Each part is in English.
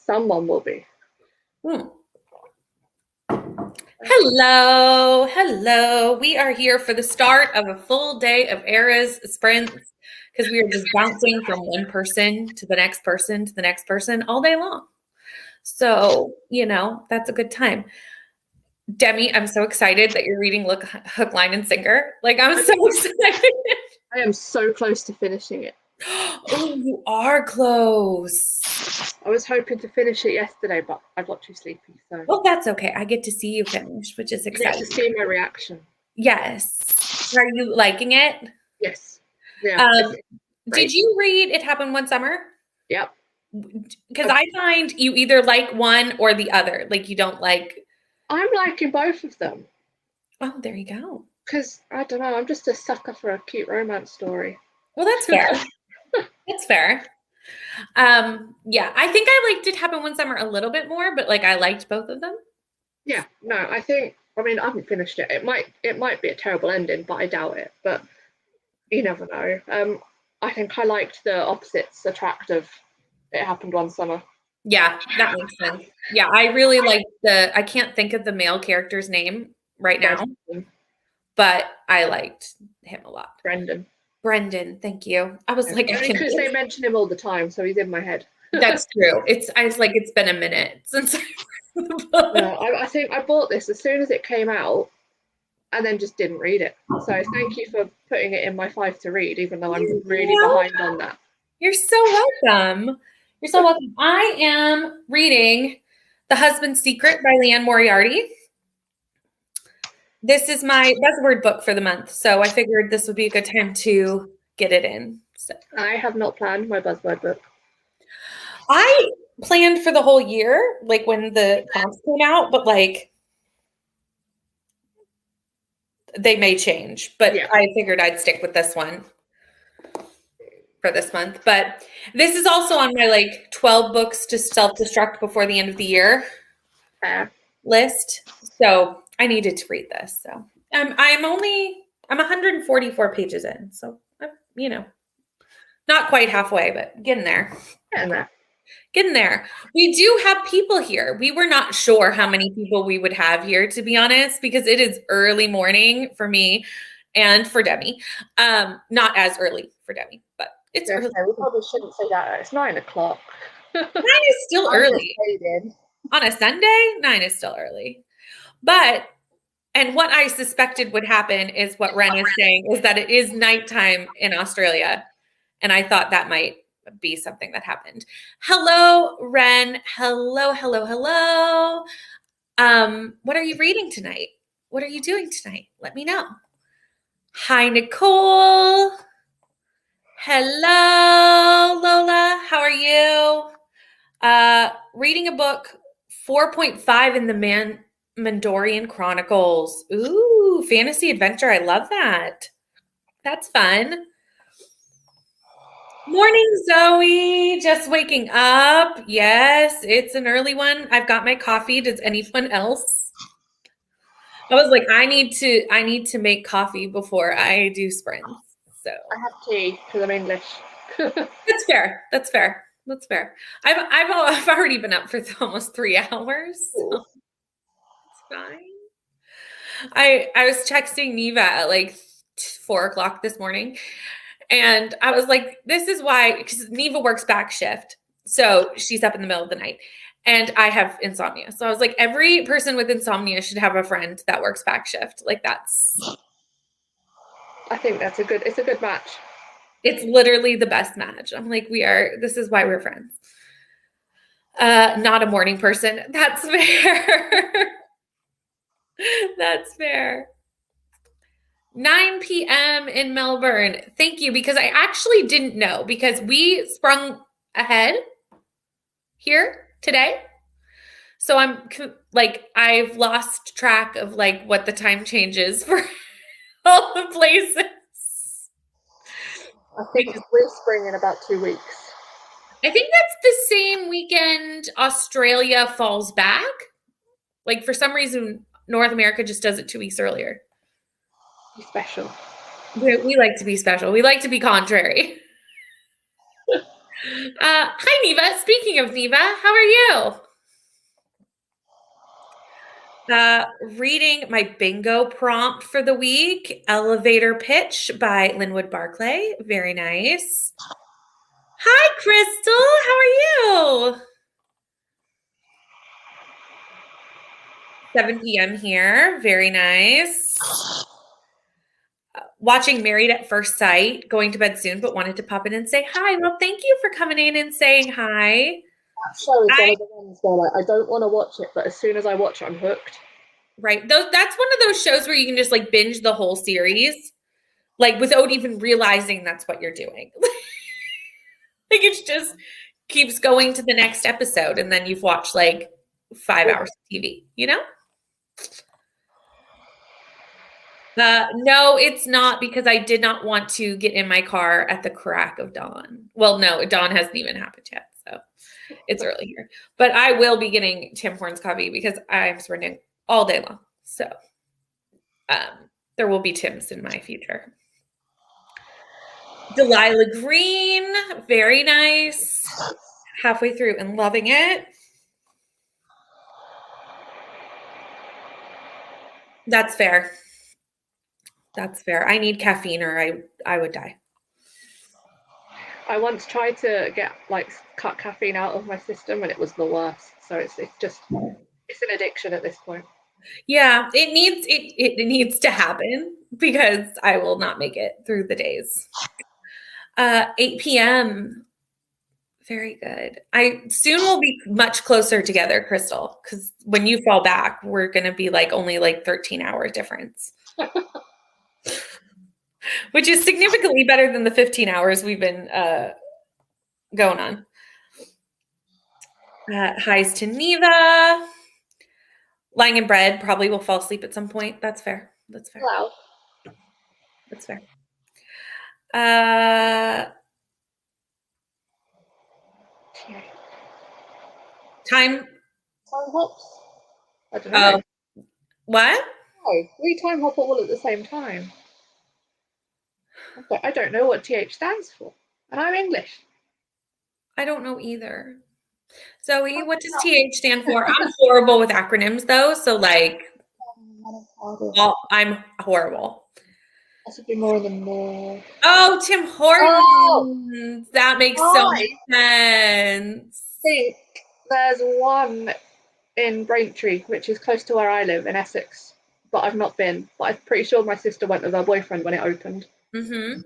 Someone will be. Hello. We are here for the start of a full day of Era's sprints because we are just bouncing from one person to the next person to the next person all day long. So, that's a good time. Demi, I'm so excited that you're reading Hook, Line, and Sinker. I'm so excited. I am so close to finishing it. Oh, you are close. I was hoping to finish it yesterday, but I got too sleepy. So. Well, that's okay. I get to see you finish, which is exciting. You get to see my reaction. Yes. Are you liking it? Yes. Yeah. Did you read It Happened One Summer? Yep. Because I find you either like one or the other. Like you don't like. I'm liking both of them. Oh, there you go. Because, I don't know, I'm just a sucker for a cute romance story. Well, that's fair. That's fair. Yeah, I think I liked It Happened One Summer a little bit more, but I liked both of them. Yeah, no, I haven't finished it. It might be a terrible ending, but I doubt it. But you never know. I think I liked the opposites attract of It Happened One Summer. Yeah, that makes sense. Yeah, I really like I can't think of the male character's name right now, but I liked him a lot. Brendan, thank you. I was like, because they mention him all the time, so he's in my head. That's true. I was like, it's been a minute since I read the book. No, I think I bought this as soon as it came out and then just didn't read it. So thank you for putting it in my 5 to read, even though I'm really behind on that. You're so welcome. You're so welcome. I am reading The Husband's Secret by Leanne Moriarty. This is my buzzword book for the month, so I figured this would be a good time to get it in. So. I have not planned my buzzword book. I planned for the whole year, when the prompts came out, but they may change. But yeah. I figured I'd stick with this one for this month. But this is also on my 12 books to self-destruct before the end of the year list. So I needed to read this. So I'm 144 pages in. So not quite halfway, but getting there. Getting there. We do have people here. We were not sure how many people we would have here, to be honest, because it is early morning for me and for Demi. Not as early for Demi, but it's early. We probably shouldn't say that. It's 9 o'clock. 9 is still early. On a Sunday, 9 is still early. And what I suspected would happen is what Ren is saying, is that it is nighttime in Australia. And I thought that might be something that happened. Hello, Ren. Hello. What are you reading tonight? What are you doing tonight? Let me know. Hi, Nicole. Hello, Lola. How are you? Reading a book 4.5 in the Mandorian Chronicles. Ooh, fantasy adventure. I love that. That's fun. Morning, Zoe. Just waking up. Yes, it's an early one. I've got my coffee. Does anyone else? I was like, I need to make coffee before I do sprints. So I have tea because I'm English. That's fair. I've already been up for almost 3 hours. So it's fine. I was texting Neva at 4 o'clock this morning. And I was like, this is why, because Neva works back shift. So she's up in the middle of the night. And I have insomnia. So I was like, every person with insomnia should have a friend that works back shift. I think it's a good match. It's literally the best match. I'm like, this is why we're friends. Not a morning person. That's fair. That's fair. 9 p.m. in Melbourne. Thank you, because I actually didn't know, because we sprung ahead here today. So I'm I've lost track of what the time changes for all the places. I think we're spring in about 2 weeks. I think that's the same weekend Australia falls back. For some reason, North America just does it 2 weeks earlier. Be special. We like to be special. We like to be contrary. Hi, Neva. Speaking of Neva, how are you? Reading my bingo prompt for the week, Elevator Pitch by Linwood Barclay. Very nice. Hi, Crystal. How are you? 7 p.m. here. Very nice. Watching Married at First Sight, going to bed soon, but wanted to pop in and say hi. Well, thank you for coming in and saying hi. That show is one of the ones where like, I don't want to watch it, but as soon as I watch it, I'm hooked. Right. That's one of those shows where you can just like binge the whole series, like without even realizing that's what you're doing. Like it just keeps going to the next episode, and then you've watched like 5 hours of TV, you know? No, it's not, because I did not want to get in my car at the crack of dawn. Well, no, dawn hasn't even happened yet, so it's early here. But I will be getting Tim Hortons coffee because I'm sprinting all day long. So there will be Tims in my future. Delilah Green, very nice. Halfway through and loving it. That's fair. That's fair. I need caffeine or I would die. I once tried to get like cut caffeine out of my system, and it was the worst. So it's just it's an addiction at this point. Yeah, it needs to happen because I will not make it through the days. 8 p.m. Very good. I soon will be much closer together, Crystal, because when you fall back, we're going to be like only like 13-hour difference, which is significantly better than the 15 hours we've been going on. Highs to Neva. Lying in bed, probably will fall asleep at some point. That's fair. That's fair. Wow. That's fair. Time hops? I don't know. What? Oh, we time hop all at the same time. I don't know what TH stands for, and I'm English. I don't know either. Zoe, what does TH stand for? I'm horrible with acronyms, though. So, like, I'm horrible. I should be more than more. Oh, Tim Hortons. Oh, that makes so much sense. I think there's one in Braintree, which is close to where I live in Essex, but I've not been. But I'm pretty sure my sister went with her boyfriend when it opened. Mm-hmm.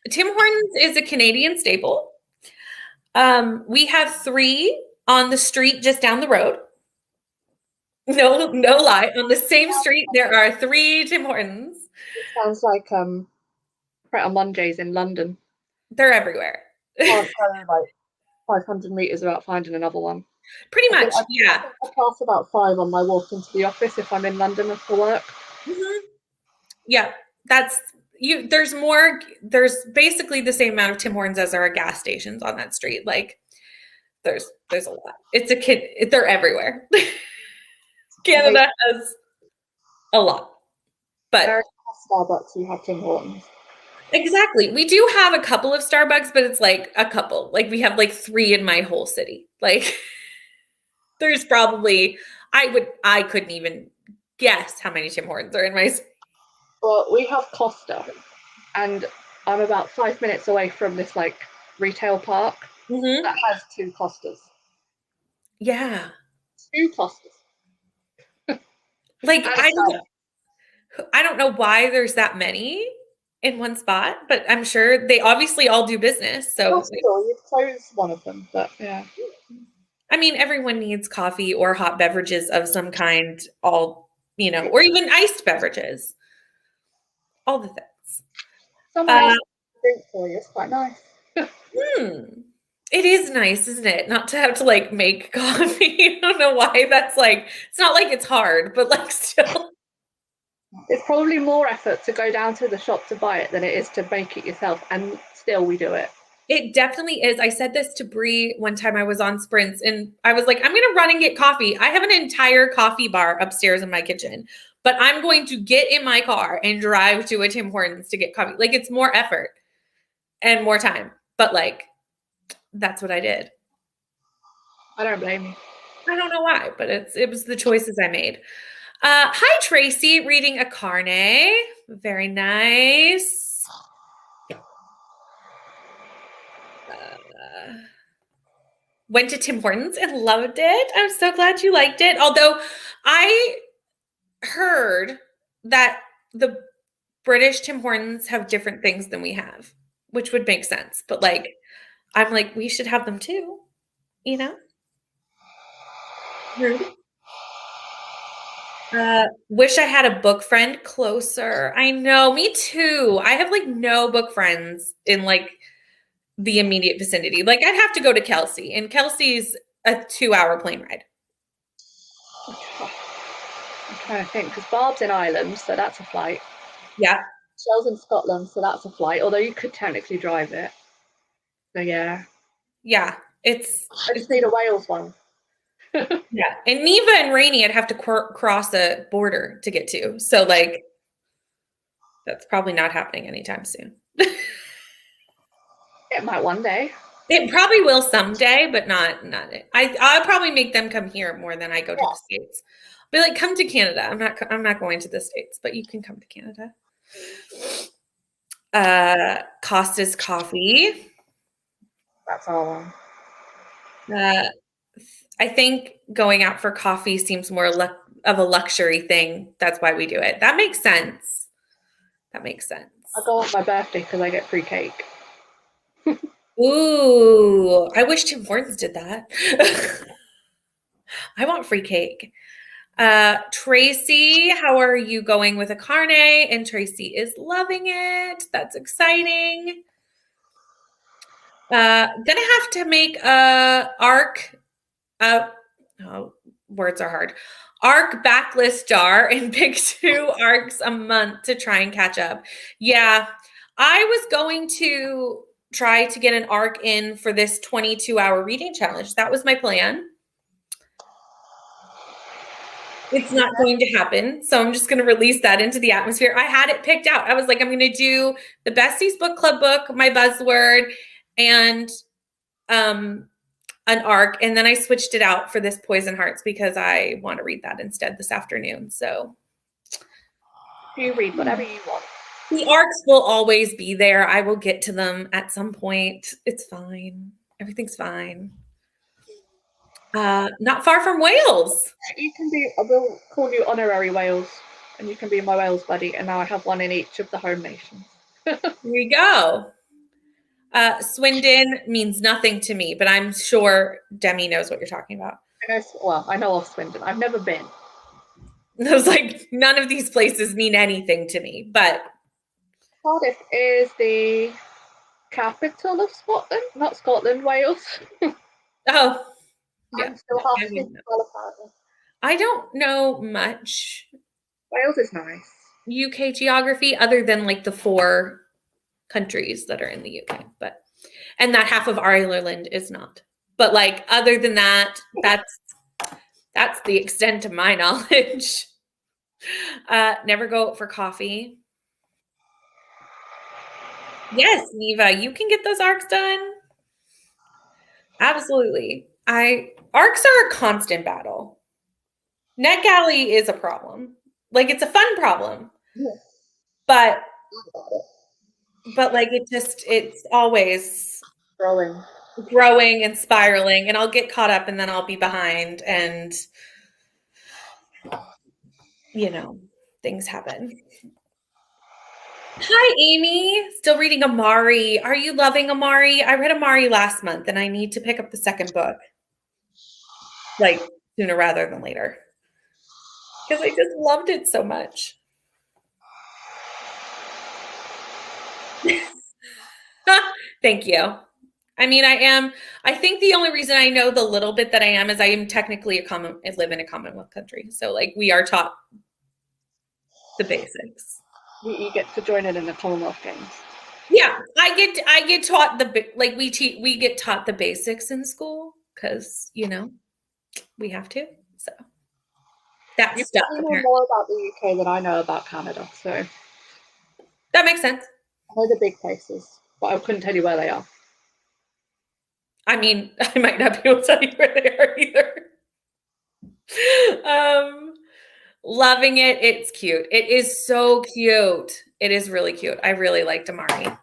Tim Hortons is a Canadian staple. We have 3 on the street just down the road. No lie. On the same street, there are 3 Tim Hortons. It sounds like Pret a Mondays in London. They're everywhere. Can't go like 500 meters without finding another one. Pretty much, yeah. I pass about 5 on my walk into the office if I'm in London for work. Mm-hmm. Yeah, that's you. There's basically the same amount of Tim Hortons as there are gas stations on that street. Like, there's a lot. It's a kid. They're everywhere. Canada has a lot, but Starbucks, we have Tim Hortons. Exactly. We do have a couple of Starbucks, but it's like a couple. Like we have like 3 in my whole city. Like there's probably I couldn't even guess how many Tim Hortons are in my city. Well, we have Costa, and I'm about 5 minutes away from this like retail park that has 2 Costas. Yeah. 2 Costas. Like I don't know why there's that many in one spot, but I'm sure they obviously all do business. So you'd close one of them, but yeah. I mean, everyone needs coffee or hot beverages of some kind, or even iced beverages. All the things. Someone else drink for you. It's quite nice. It is nice, isn't it? Not to have to like make coffee. I don't know why that's like, it's not like it's hard, but like still. It's probably more effort to go down to the shop to buy it than it is to make it yourself, and still we do it. It definitely is. I said this to Bree one time I was on sprints, and I was like, I'm going to run and get coffee. I have an entire coffee bar upstairs in my kitchen, but I'm going to get in my car and drive to a Tim Hortons to get coffee. Like, it's more effort and more time, but like, that's what I did. I don't blame you. I don't know why, but it was the choices I made. Hi, Tracy, reading a carnet. Very nice. Went to Tim Hortons and loved it. I'm so glad you liked it. Although I heard that the British Tim Hortons have different things than we have, which would make sense. But like, I'm like, we should have them too, you know? Rude. Wish I had a book friend closer. I know, me too. I have like no book friends in like the immediate vicinity. Like I'd have to go to Kelsey, and Kelsey's a 2-hour plane ride. I'm trying to think because Barb's in Ireland, so that's a flight. Yeah. Shell's in Scotland, so that's a flight. Although you could technically drive it. So yeah. Yeah. I just need a Wales one. Yeah. And Neva and Rainey, I'd have to cross a border to get to. So like, that's probably not happening anytime soon. It might one day. It probably will someday, but not it. I'll probably make them come here more than I go to the States. Be like, come to Canada. I'm not going to the States, but you can come to Canada. Costa's Coffee. That's all. I think going out for coffee seems more of a luxury thing. That's why we do it. That makes sense. That makes sense. I go on my birthday because I get free cake. Ooh, I wish Tim Hortons did that. I want free cake. Tracy, how are you going with a carnet? And Tracy is loving it. That's exciting. Gonna have to make a ARC. Words are hard. ARC backlist jar and pick 2 ARCs a month to try and catch up. Yeah, I was going to try to get an ARC in for this 22-hour reading challenge. That was my plan. It's not going to happen. So I'm just going to release that into the atmosphere. I had it picked out. I was like, I'm going to do the Besties Book Club book, my buzzword, and an ARC. And then I switched it out for this Poison Hearts because I want to read that instead this afternoon. So You read whatever you want. The ARCs will always be there. I will get to them at some point. It's fine. Everything's fine. Not far from Wales. You can be, I will call you Honorary Wales, and you can be my Wales buddy, and now I have one in each of the home nations. Here you go. Swindon means nothing to me, but I'm sure Demi knows what you're talking about. I know of Swindon. I've never been. I was like, none of these places mean anything to me, but Cardiff is the capital of Scotland, not Scotland, Wales. Oh, yeah. I'm still half apparently. I don't know much Wales is nice. UK geography other than like the 4 countries that are in the UK, and that half of Ireland is not. But like other than that, that's the extent of my knowledge. Never go out for coffee. Yes, Neva, you can get those ARCs done. Absolutely. ARCs are a constant battle. NetGalley is a problem. Like it's a fun problem. Yes. But like it's always growing and spiraling, and I'll get caught up and then I'll be behind, and things happen. Hi, Amy. Still reading Amari. Are you loving Amari? I read Amari last month and I need to pick up the second book. Like sooner rather than later. Because I just loved it so much. Thank you. I mean, I think the only reason I know the little bit that I am is I am technically live in a Commonwealth country. So like we are taught the basics. You get to join in the Commonwealth Games. Yeah, I get taught we get taught the basics in school because we have to. So that's stuff. You know more about the UK than I know about Canada, so that makes sense. I know the big places, but I couldn't tell you where they are. I mean, I might not be able to tell you where they are either. Loving it. It's cute. It is so cute. It is really cute. I really like Damari.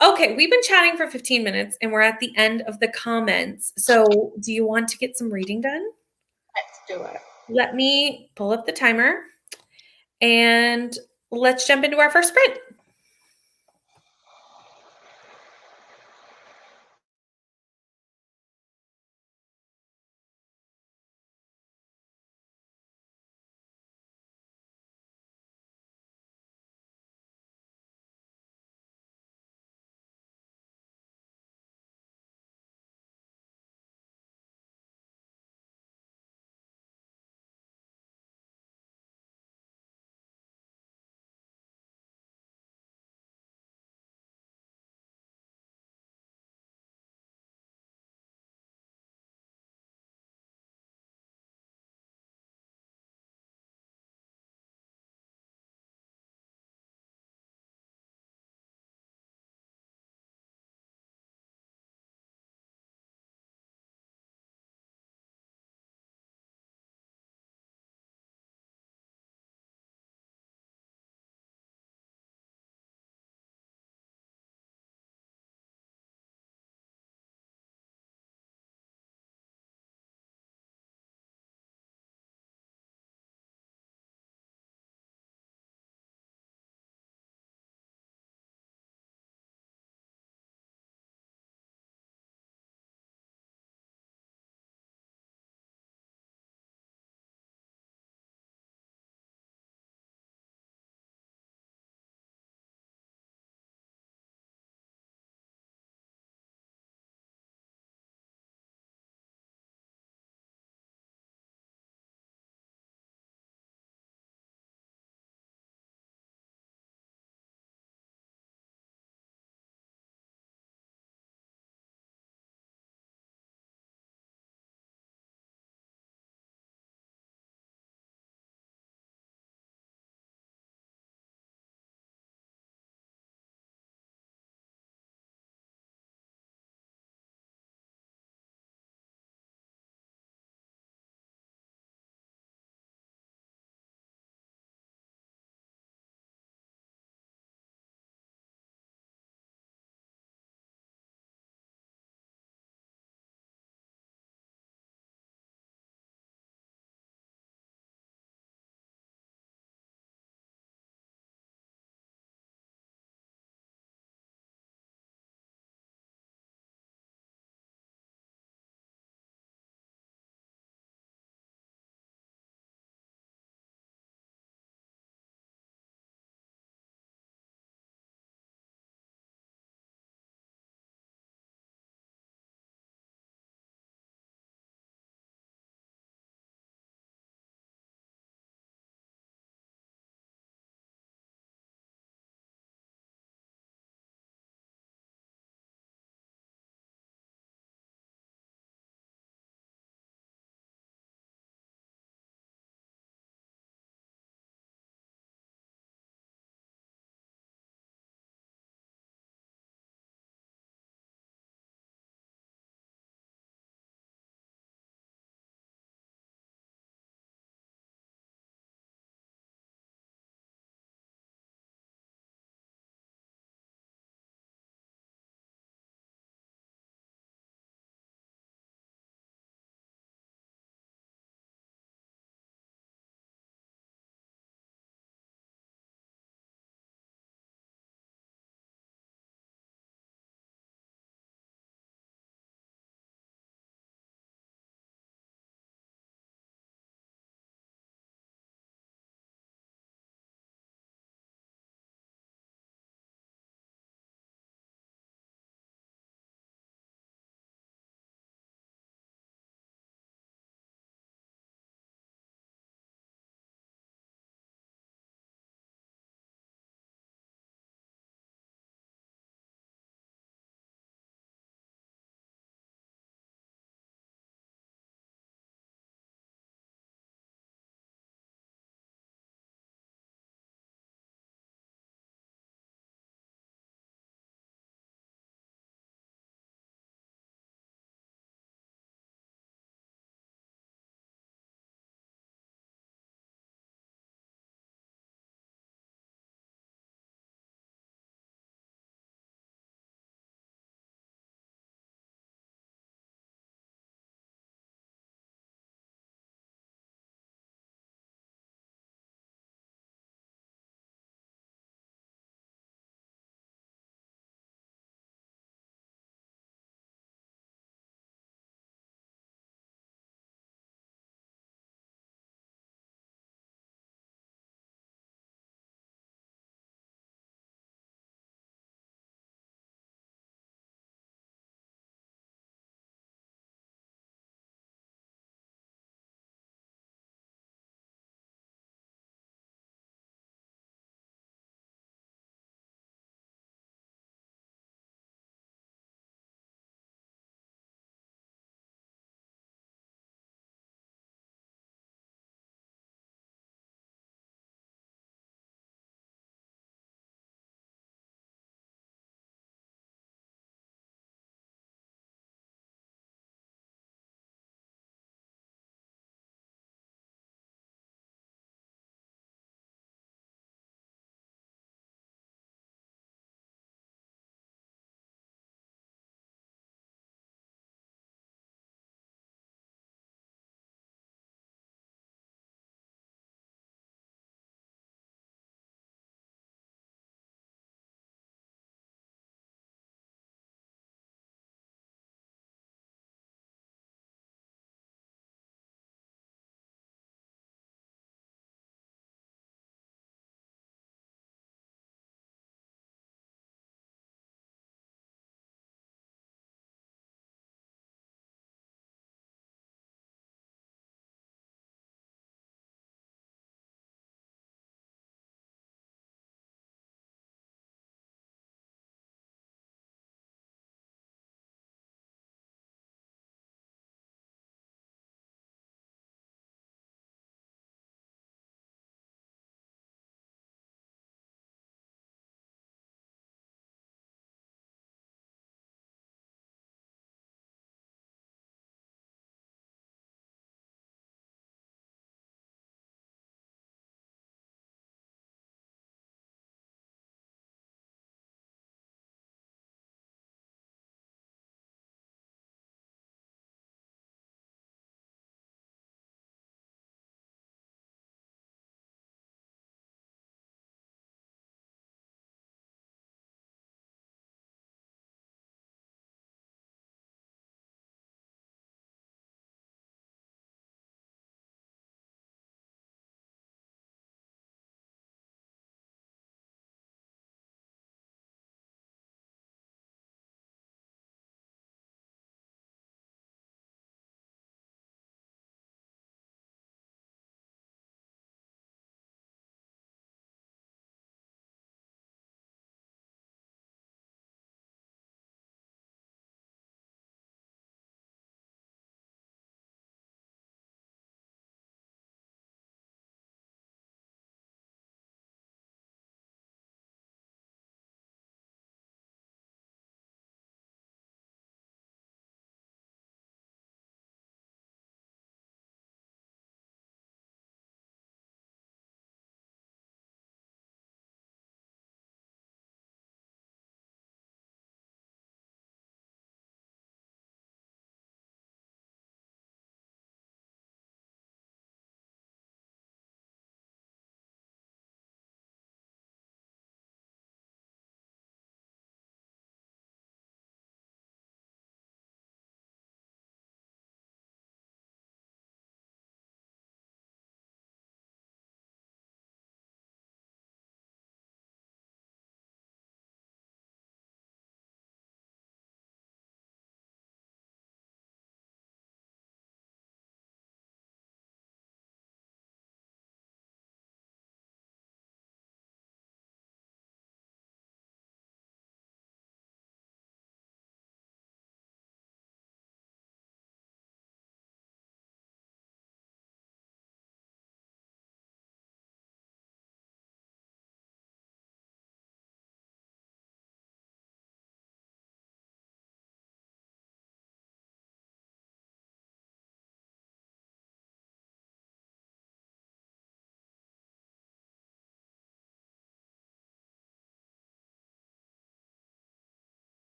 Okay, we've been chatting for 15 minutes and we're at the end of the comments. So, do you want to get some reading done? Let's do it. Let me pull up the timer and let's jump into our first sprint.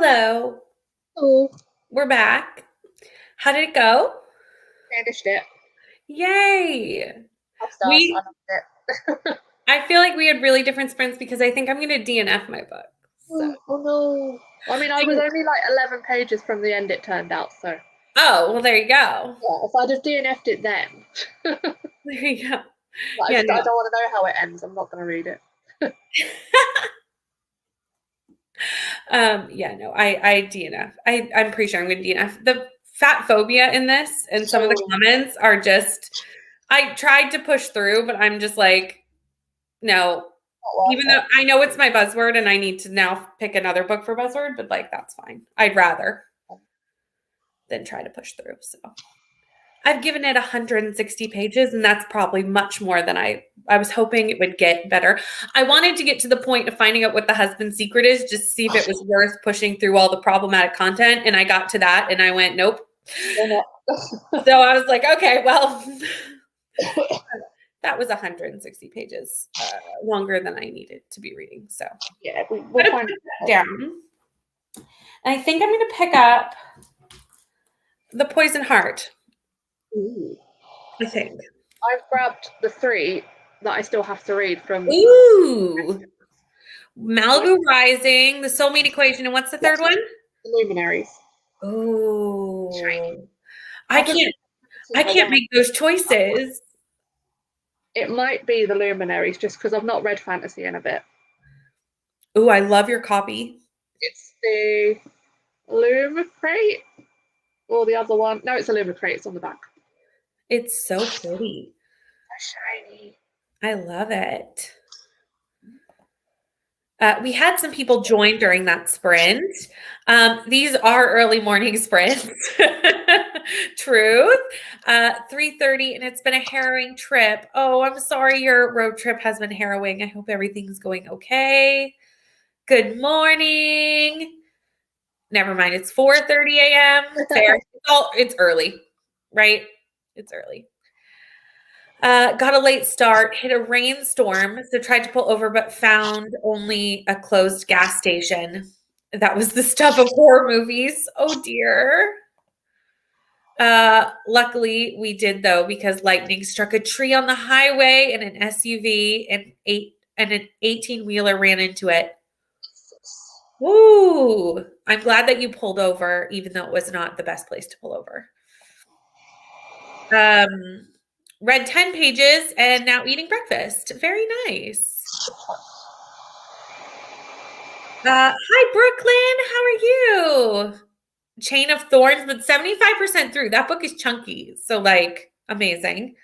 Hello. Oh, We're back. How did it go? finished it. Yay. 5 stars. I loved it. I feel like we had really different sprints because I think I'm going to DNF my book. So. Oh no. I mean, I was only like 11 pages from the end, it turned out, so. Oh, well, there you go. Yeah, if I'd have DNF'd it then. There you go. But Yeah, I no. don't want to know how it ends. I'm not going to read it. Yeah, no, I DNF. I'm pretty sure I'm going to DNF. The fat phobia in this and some of the comments are just, I tried to push through, but I'm just like, no, even though I know it's my buzzword and I need to now pick another book for buzzword, but like, that's fine. I'd rather than try to push through. So I've given it 160 pages, and that's probably much more than I was hoping it would get better. I wanted to get to the point of finding out what the husband's secret is, just to see if it was worth pushing through all the problematic content. And I got to that and I went, nope. So I was like, okay, well, that was 160 pages longer than I needed to be reading. So yeah, we'll find it down. And I think I'm going to pick up The Poison Heart. Ooh. I think. I've grabbed the 3 that I still have to read from. Ooh. Malibu Rising, The Soulmate Equation, and what's the third one? The Luminaries. Oh. Shiny. I can't make those choices. It might be The Luminaries just because I've not read fantasy in a bit. Oh, I love your copy. It's the Lumicrate or the other one. No, it's a Lumicrate. It's on the back. It's so pretty. Shiny. I love it. We had some people join during that sprint. These are early morning sprints. Truth. 3:30, and it's been a harrowing trip. Oh, I'm sorry your road trip has been harrowing. I hope everything's going okay. Good morning. Never mind. It's 4:30 a.m. Fair. It's early, right? It's early. Got a late start, hit a rainstorm, so tried to pull over, but found only a closed gas station. That was the stuff of horror movies. Oh dear. Luckily we did though, because lightning struck a tree on the highway and an SUV and an 18-wheeler ran into it. Woo! I'm glad that you pulled over, even though it was not the best place to pull over. Read 10 pages and now eating breakfast. Very nice. Hi, Brooklyn. How are you? Chain of Thorns, but 75% through. That book is chunky. So, like, amazing.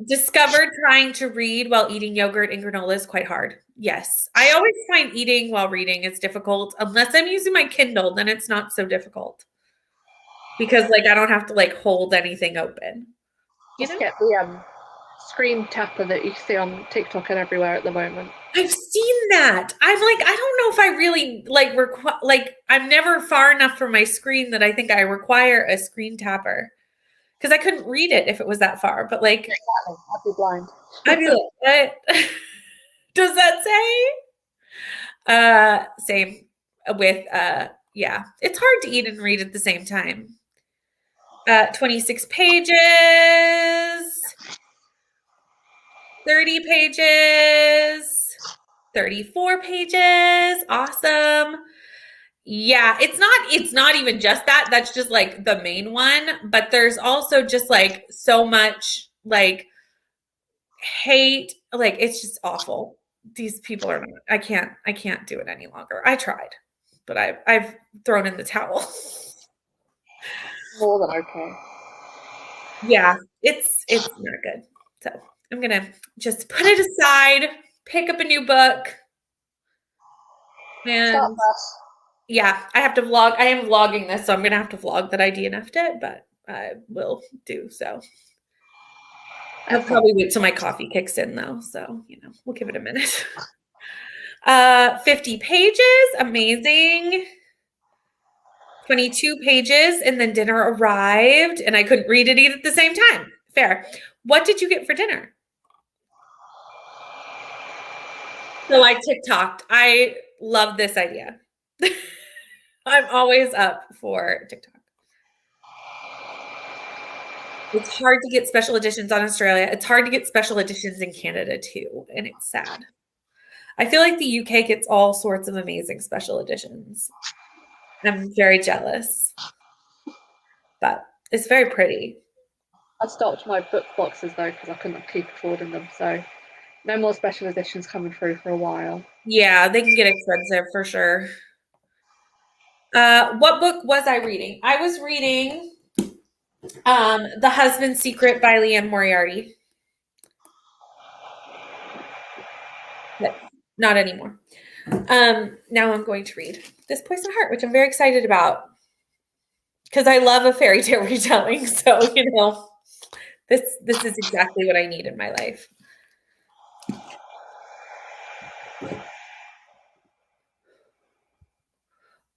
Discovered trying to read while eating yogurt and granola is quite hard. Yes. I always find eating while reading is difficult. Unless I'm using my Kindle, then it's not so difficult. Because, like, I don't have to, like, hold anything open. Just get the screen tapper that you see on TikTok and everywhere at the moment. I've seen that. I'm like, I don't know if I really, like, I'm never far enough from my screen that I think I require a screen tapper. Because I couldn't read it if it was that far. But, like. Exactly. I'd be blind. I'd be like, what does that say? Same with, yeah. It's hard to eat and read at the same time. 26 pages, 30 pages, 34 pages. Awesome. Yeah, it's not even just that. That's just like the main one, but there's also just like so much like hate, like it's just awful. These people are I can't do it any longer. I tried, but I've thrown in the towel. More than okay. Yeah, it's not good. So I'm gonna just put it aside, pick up a new book, and yeah, I have to vlog. I am vlogging this, so I'm gonna have to vlog that I DNF'd it, but I will do so. I'll probably wait till my coffee kicks in though, so we'll give it a minute. 50 pages, amazing. 22 pages, and then dinner arrived, and I couldn't read it at the same time. Fair. What did you get for dinner? So I TikToked. I love this idea. I'm always up for TikTok. It's hard to get special editions on Australia. It's hard to get special editions in Canada too, and it's sad. I feel like the UK gets all sorts of amazing special editions. I'm very jealous, but it's very pretty. I stopped my book boxes though because I couldn't keep affording them. So no more special editions coming through for a while. Yeah, they can get expensive for sure. What book was I reading? I was reading The Husband's Secret by Leanne Moriarty. But not anymore. Now I'm going to read This Poison Heart, which I'm very excited about because I love a fairy tale retelling. So, this is exactly what I need in my life.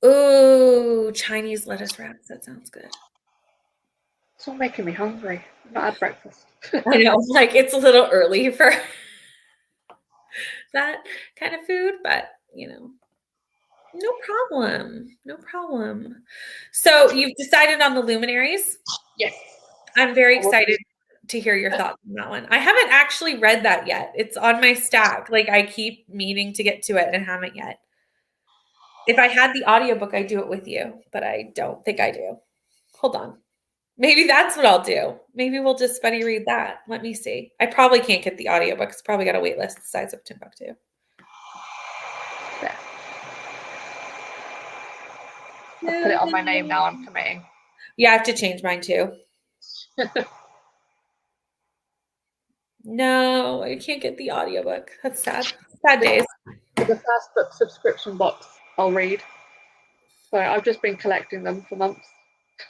Ooh, Chinese lettuce wraps. That sounds good. It's all making me hungry. I've not had breakfast. I know, like it's a little early for that kind of food, but no problem. No problem. So you've decided on the luminaries? Yes. I'm very excited to hear your thoughts on that one. I haven't actually read that yet. It's on my stack. Like I keep meaning to get to it and haven't yet. If I had the audiobook, I'd do it with you, but I don't think I do. Hold on. Maybe that's what I'll do. Maybe we'll just buddy read that. Let me see. I probably can't get the audiobook. It's probably got a wait list the size of Timbuktu. Yeah. I'll put it on my name now. I'm committing. Yeah, I have to change mine too. No, I can't get the audiobook. That's sad. Sad days. The first book subscription box I'll read. So I've just been collecting them for months.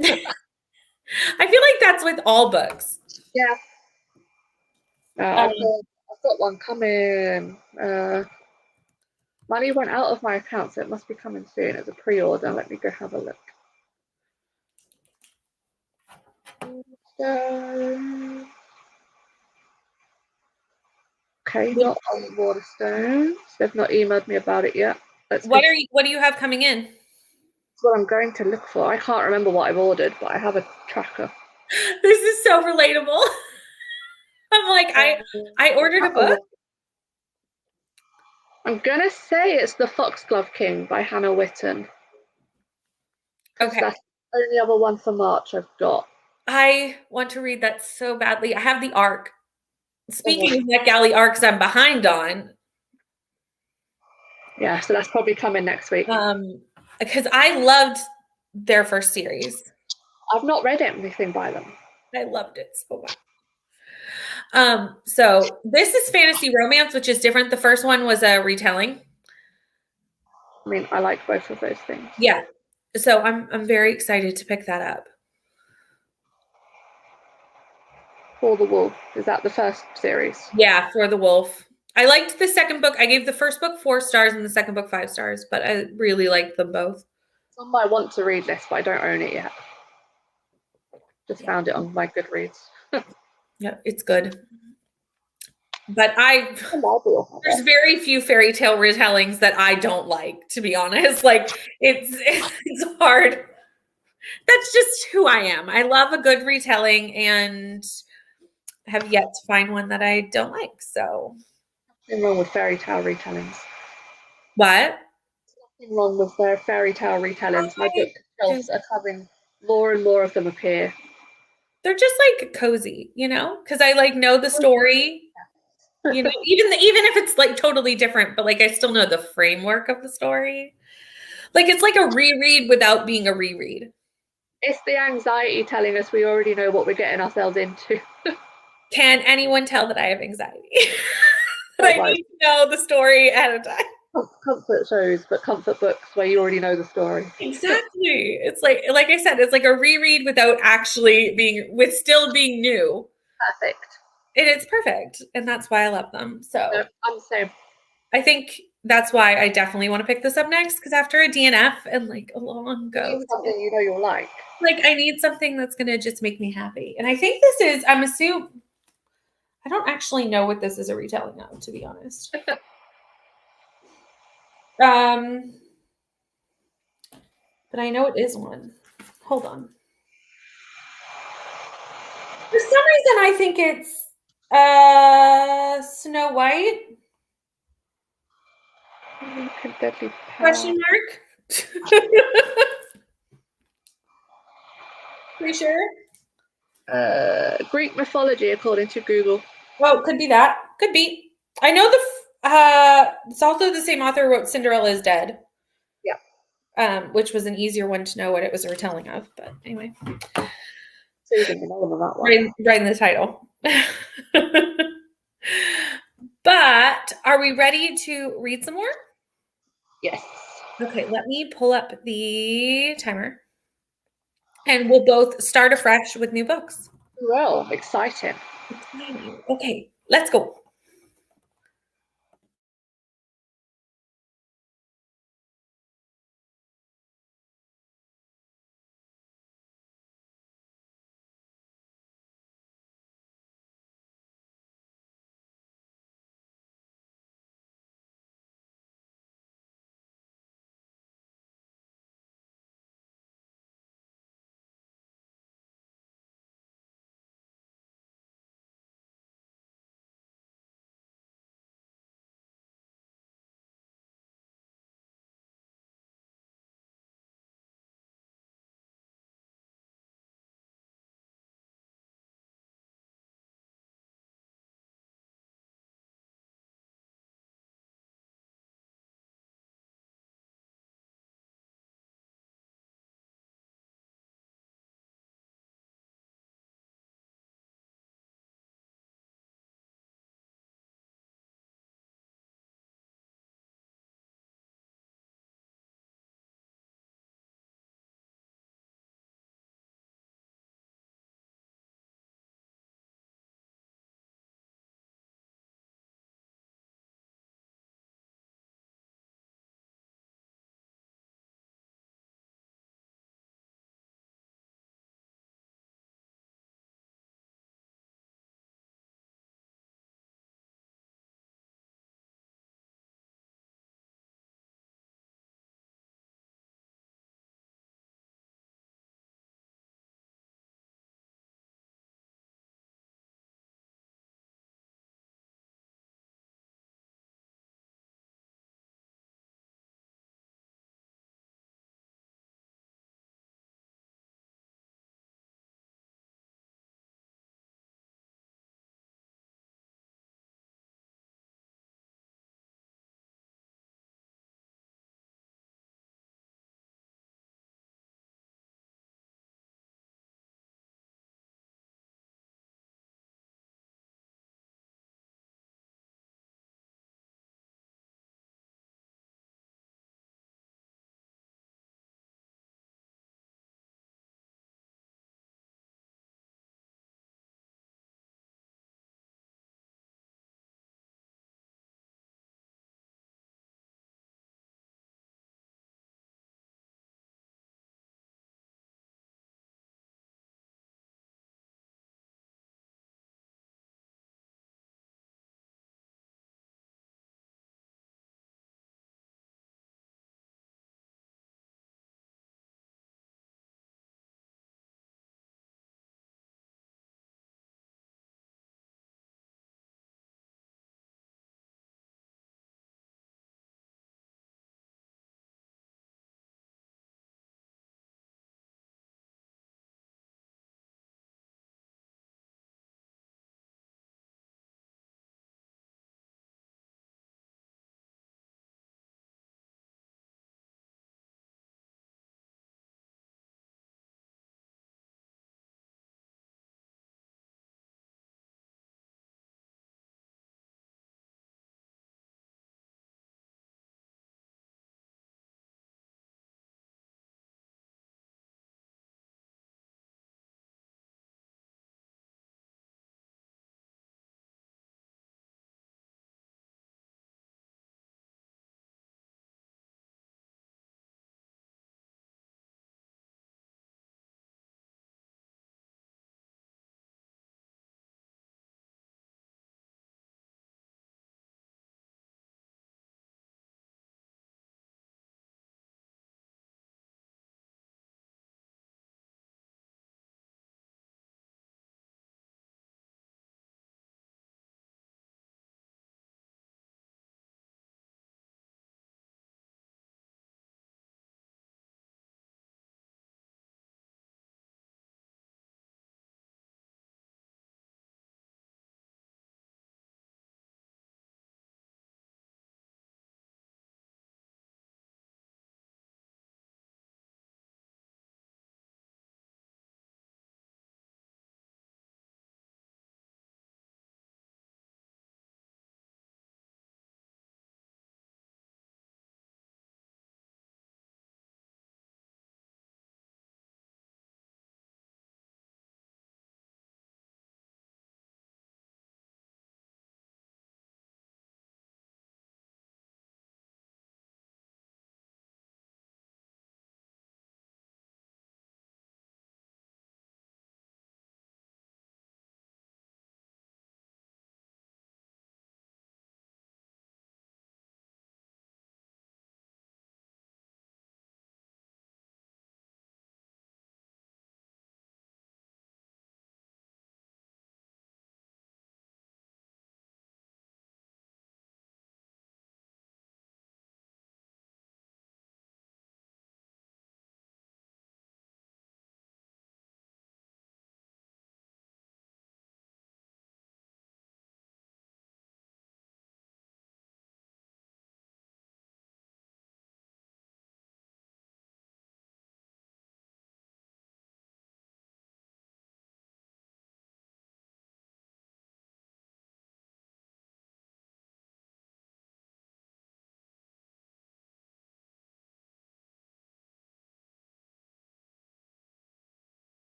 I feel like that's with all books. Yeah. I've got one coming. Money went out of my account, so it must be coming soon. It's a pre-order. Let me go have a look. Okay, not on Waterstones. They've not emailed me about it yet. What do you have coming in? That's what I'm going to look for. I can't remember what I've ordered, but I have a tracker. This is so relatable. I'm like, I ordered a book. I'm gonna say it's The Foxglove King by Hannah Witten. Okay. That's the only other one for March I've got. I want to read that so badly. I have the ARC. Speaking of NetGalley ARCs I'm behind on. Yeah, so that's probably coming next week. Because I loved their first series. I've not read anything by them. I loved it so much. So this is fantasy romance, which is different. The first one was a retelling. I mean, I like both of those things. Yeah. So I'm very excited to pick that up. For the Wolf. Is that the first series? Yeah, For the Wolf. I liked the second book. I gave the first book 4 stars and the second book 5 stars, but I really liked them both. It's on my want to read list, but I don't own it yet. Just found it on my Goodreads. Yeah, it's good. But there's very few fairy tale retellings that I don't like, to be honest. Like it's hard. That's just who I am. I love a good retelling and have yet to find one that I don't like. So nothing wrong with fairy tale retellings. What? Nothing wrong with their fairy tale retellings. My book shelves are having more and more of them appear. They're just like cozy, because I know the story. Even if it's totally different, but I still know the framework of the story. It's like a reread without being a reread. It's the anxiety telling us we already know what we're getting ourselves into. Can anyone tell that I have anxiety? I need to know the story ahead of time. Comfort shows, but comfort books where you already know the story. Exactly. It's like I said, it's like a reread without actually still being new. Perfect. It's perfect. And that's why I love them. So I'm the same. I think that's why I definitely want to pick this up next, because after a DNF and a long go. You need something you'll like. I need something that's going to just make me happy. And I think this is, I don't actually know what this is a retelling of, to be honest. Um, but I know it is one. Hold on. For some reason, I think it's Snow White? Look at Deadly Power. Question mark? Pretty sure. Greek mythology, according to Google. Oh, could be that. Could be. I know it's also the same author who wrote Cinderella is Dead. Yeah. Which was an easier one to know what it was a retelling of. But anyway. So you can know about that one. Right in the title. But are we ready to read some more? Yes. Okay, let me pull up the timer. And we'll both start afresh with new books. Well, exciting. Okay, let's go.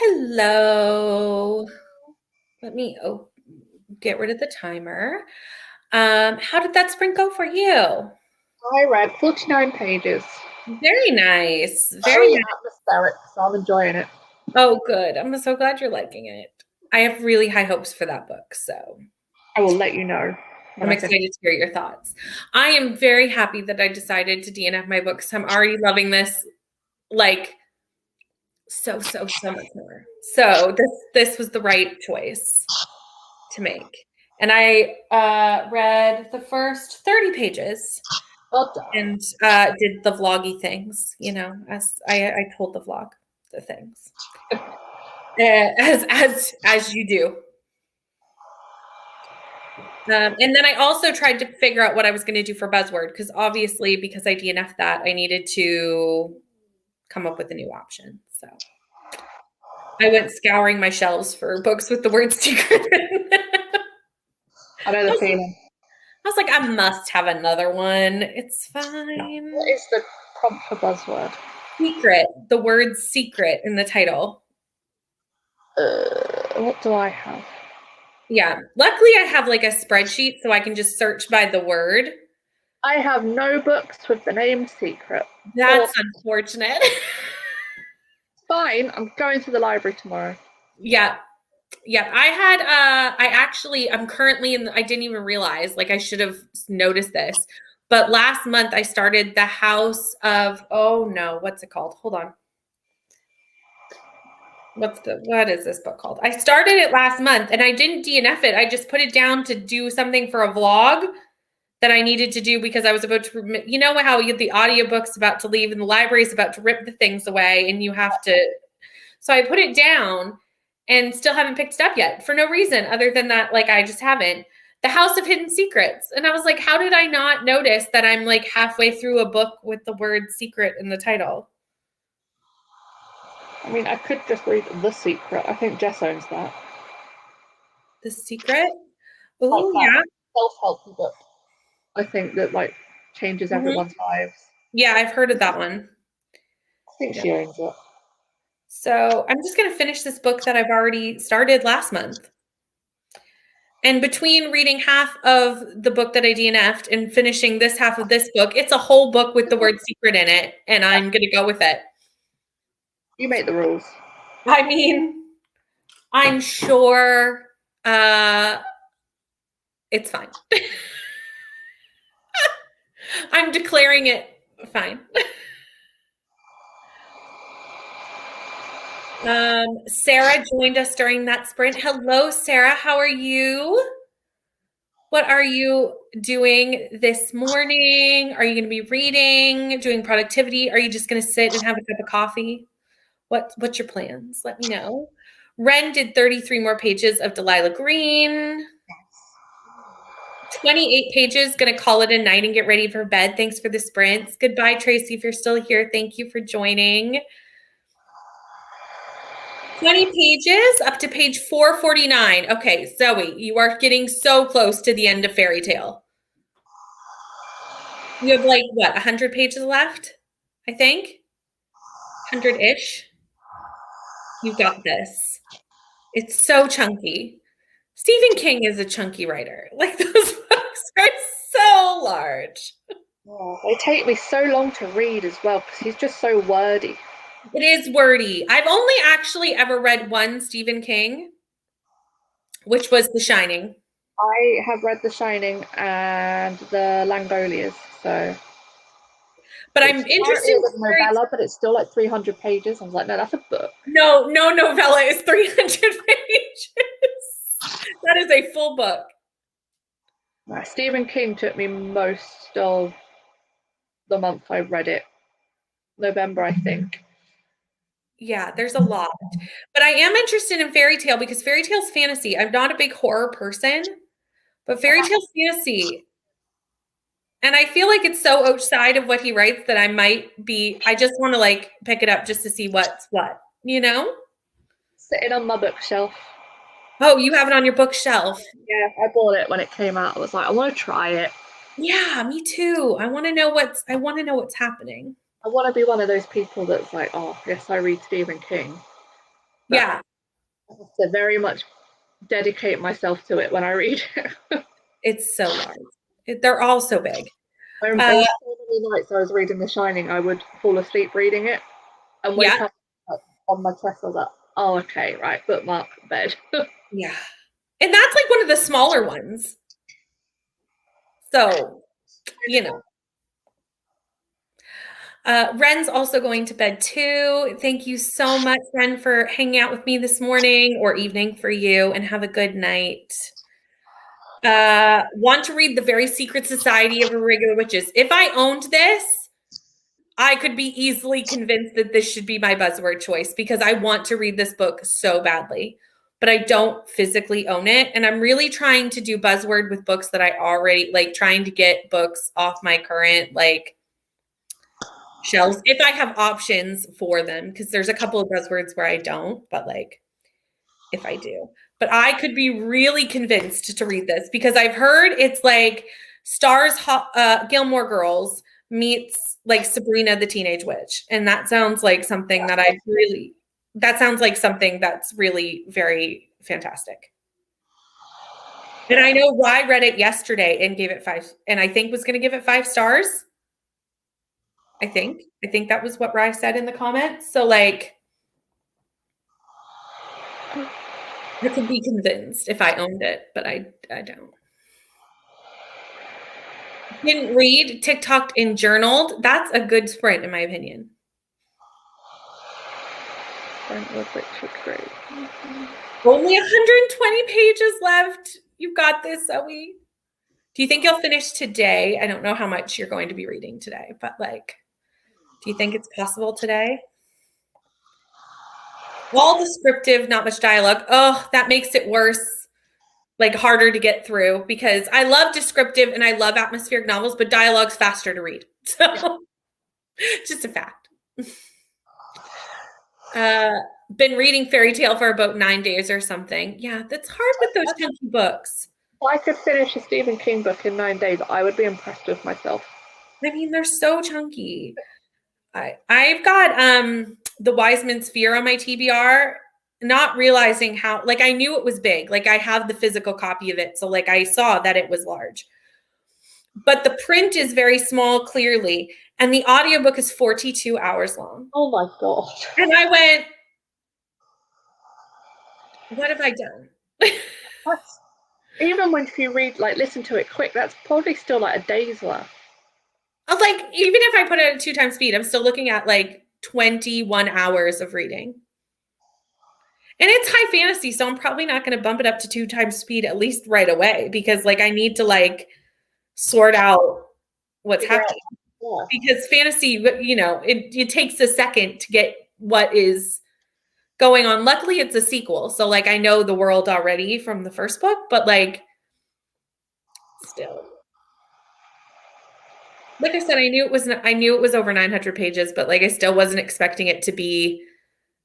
Hello. Let me get rid of the timer. How did that sprint go for you? I read 49 pages. Very nice. Very Very nice. atmospheric, so I'm enjoying it. Oh, good. I'm so glad you're liking it. I have really high hopes for that book, so I will let you know. I'm excited to hear your thoughts. I am very happy that I decided to DNF my books. I'm already loving this, like, so much more. So this was the right choice to make. And I read the first 30 pages and did the vloggy things, as I told the vlog the things. As you do. And then I also tried to figure out what I was going to do for buzzword, because obviously, because I DNF'd that, I needed to come up with a new option. So I went scouring my shelves for books with the word secret. I know the feeling. I was like, I must have another one. It's fine. What is the prompt for buzzword? Secret. The word secret in the title. What do I have? Yeah. Luckily, I have like a spreadsheet so I can just search by the word. I have no books with the name secret. That's unfortunate. Fine. I'm going to the library tomorrow. Yeah. Yeah. I'm currently I didn't even realize, like I should have noticed this. But last month I started the House of, oh no, what's it called? Hold on. What is this book called? I started it last month and I didn't DNF it. I just put it down to do something for a vlog that I needed to do because I was about to, you know how the audiobook's about to leave and the library's about to rip the things away and you have to, so I put it down and still haven't picked it up yet for no reason other than that, like I just haven't. The House of Hidden Secrets. And I was like, how did I not notice that I'm like halfway through a book with the word secret in the title? I mean, I could just read The Secret. I think Jess owns that. The Secret? Oh, yeah. Self-help book. I think that like changes everyone's lives. Yeah, I've heard of that one. I think she owns it. So I'm just going to finish this book that I've already started last month. And between reading half of the book that I DNF'd and finishing this half of this book, it's a whole book with the word secret in it, and I'm going to go with it. You make the rules. I mean, I'm sure it's fine. I'm declaring it fine. Sarah joined us during that sprint. Hello, Sarah. How are you? What are you doing this morning? Are you going to be reading, doing productivity? Are you just going to sit and have a cup of coffee? What's your plans? Let me know. Ren did 33 more pages of Delilah Green. 28 pages, going to call it a night and get ready for bed. Thanks for the sprints. Goodbye, Tracy, if you're still here. Thank you for joining. 20 pages up to page 449. Okay, Zoe, you are getting so close to the end of Fairy Tale. You have like, what, 100 pages left, I think? 100-ish. You've got this. It's so chunky. Stephen King is a chunky writer. Like, those books are so large. Oh, they take me so long to read as well because he's just so wordy. It is wordy. I've only actually ever read one Stephen King, which was The Shining. I have read The Shining and The Langoliers, so. But I'm interested in a novella, but it's still like 300 pages. I was like, no, that's a book. No novella is 300 pages. That is a full book. Stephen King took me most of the month I read it. November, I think. Yeah, there's a lot. But I am interested in fairy tale because fairy tale's fantasy. I'm not a big horror person, but fairy tale's fantasy. And I feel like it's so outside of what he writes that I just want to like pick it up just to see what's what, you know? Sitting on my bookshelf. Oh, you have it on your bookshelf. Yeah, I bought it when it came out. I was like, I want to try it. Yeah, me too. I want to know what's happening. I want to be one of those people that's like, oh, yes, I read Stephen King. Yeah. I have to very much dedicate myself to it when I read it. It's so large. They're all so big. There were so many nights I was reading The Shining, I would fall asleep reading it and wake Yeah. up on my chest. I was like, oh, okay, right, bookmark, bed. Yeah. And that's like one of the smaller ones. So, you know. Ren's also going to bed too. Thank you so much, Ren, for hanging out with me this morning or evening for you, and have a good night. Want to read The Very Secret Society of Irregular Witches. If I owned this, I could be easily convinced that this should be my buzzword choice because I want to read this book so badly, but I don't physically own it. And I'm really trying to do buzzword with books that I already like, trying to get books off my current like shelves if I have options for them, because there's a couple of buzzwords where I don't, but like if I do. But I could be really convinced to read this because I've heard it's like Stars Gilmore Girls meets like Sabrina the Teenage Witch. And that sounds like something that sounds like something that's really very fantastic. And I know Rye read it yesterday and gave it 5, and I think was going to give it 5 stars. I think that was what Rye said in the comments. So like, I could be convinced if I owned it, but I don't. Didn't read, TikToked, and journaled. That's a good sprint, in my opinion. Great. Only 120 pages left. You've got this, Zoe. Do you think you'll finish today? I don't know how much you're going to be reading today, but like, do you think it's possible today? All descriptive, not much dialogue. Oh, that makes it worse. Like harder to get through because I love descriptive and I love atmospheric novels, but dialogue's faster to read. So just a fact. Been reading fairy tale for about 9 days or something. Yeah, that's hard with those chunky books. If I could finish a Stephen King book in 9 days, I would be impressed with myself. I mean, they're so chunky. I've got The Wiseman's Fear on my TBR, not realizing how, like, I knew it was big. Like, I have the physical copy of it. So, like, I saw that it was large. But the print is very small, clearly. And the audiobook is 42 hours long. Oh, my God. And I went, what have I done? Even when if you read, like, listen to it quick, that's probably still, like, a day's worth. Like, even if I put it at 2 times speed, I'm still looking at, like, 21 hours of reading. And it's high fantasy, so I'm probably not going to bump it up to 2 times speed at least right away because like I need to like sort out what's happening. Yeah. Because fantasy, you know, it takes a second to get what is going on. Luckily, it's a sequel, so like I know the world already from the first book, but like still. Like I said, I knew it was over 900 pages, but like I still wasn't expecting it to be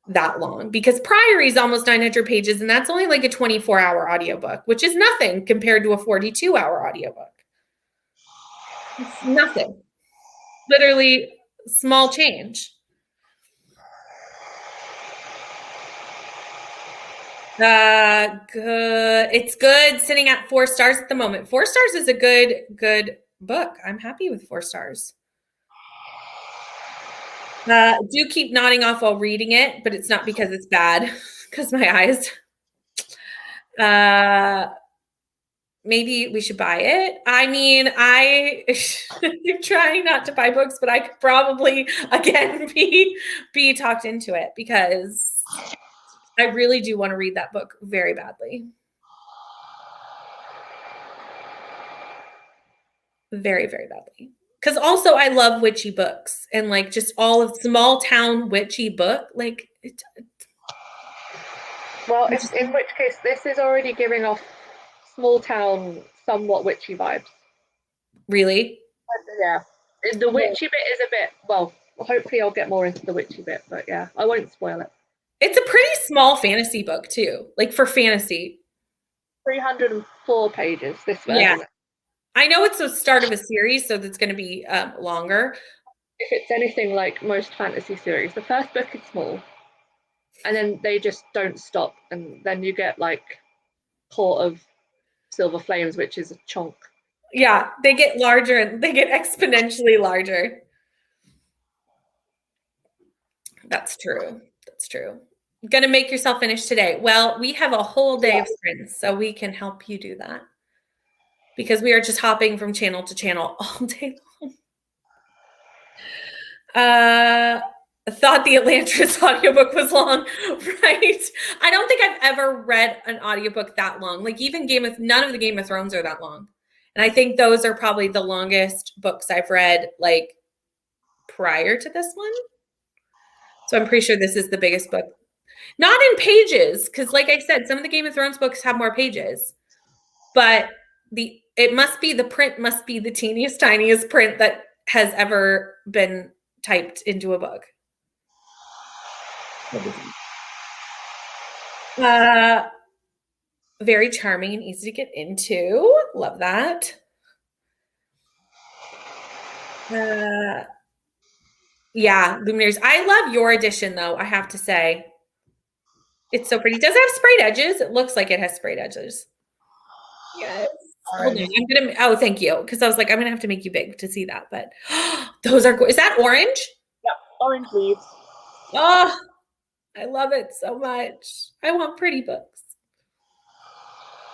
that long because Priory is almost 900 pages and that's only like a 24-hour audiobook, which is nothing compared to a 42-hour audiobook. It's nothing. Literally small change. Good. It's good sitting at 4 stars at the moment. 4 stars is a good book. I'm happy with 4 stars. Do keep nodding off while reading it, but it's not because it's bad, because my eyes. Maybe we should buy it. I mean, I'm trying not to buy books, but I could probably again be talked into it because I really do want to read that book very badly. Very, very badly. Because also I love witchy books and like just all of small town witchy book. Like, well, in which case, this is already giving off small town, somewhat witchy vibes. Really? Yeah. The witchy bit is a bit, well, hopefully I'll get more into the witchy bit, but yeah, I won't spoil it. It's a pretty small fantasy book too, like for fantasy. 304 pages, this version. Yeah. I know it's the start of a series, so that's going to be longer. If it's anything like most fantasy series, the first book is small. and then they just don't stop, and then you get like Court of Silver Flames, which is a chunk. Yeah, they get larger and they get exponentially larger. That's true. That's true. Gonna make yourself finish today. Well, we have a whole day of sprints, so we can help you do that because we are just hopping from channel to channel all day long. Thought the Elantris audiobook was long, right? I don't think I've ever read an audiobook that long. Like even none of the Game of Thrones are that long. And I think those are probably the longest books I've read like prior to this one. So I'm pretty sure this is the biggest book. Not in pages, because like I said, some of the Game of Thrones books have more pages. But the print must be the teeniest, tiniest print that has ever been typed into a book. Very charming and easy to get into. Love that. Yeah, Luminaries. I love your edition, though, I have to say. It's so pretty. Does it have sprayed edges? It looks like it has sprayed edges. Yes. Hold on. Oh, thank you. Because I was like, I'm going to have to make you big to see that. But those are cool. Is that orange? Yep, orange leaves. Oh, I love it so much. I want pretty books.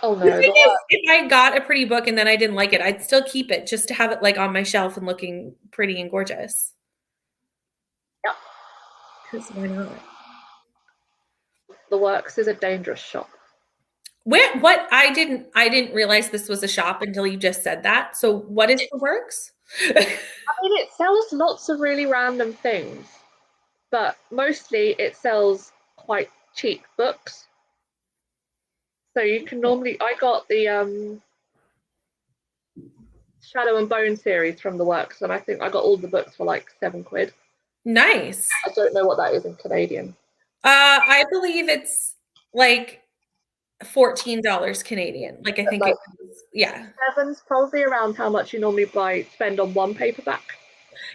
Oh no. The thing is, if I got a pretty book and then I didn't like it, I'd still keep it just to have it like on my shelf and looking pretty and gorgeous. Yep. Because why not? The Works is a dangerous shop. What I didn't realize this was a shop until you just said that. So what is The Works? I mean, it sells lots of really random things, but mostly it sells quite cheap books. So you can normally, I got the Shadow and Bone series from The Works, and I think I got all the books for like £7. Nice. I don't know what that is in Canadian. I believe it's like $14 Canadian. Like I think like, it was, yeah. £7's probably around how much you normally spend on one paperback.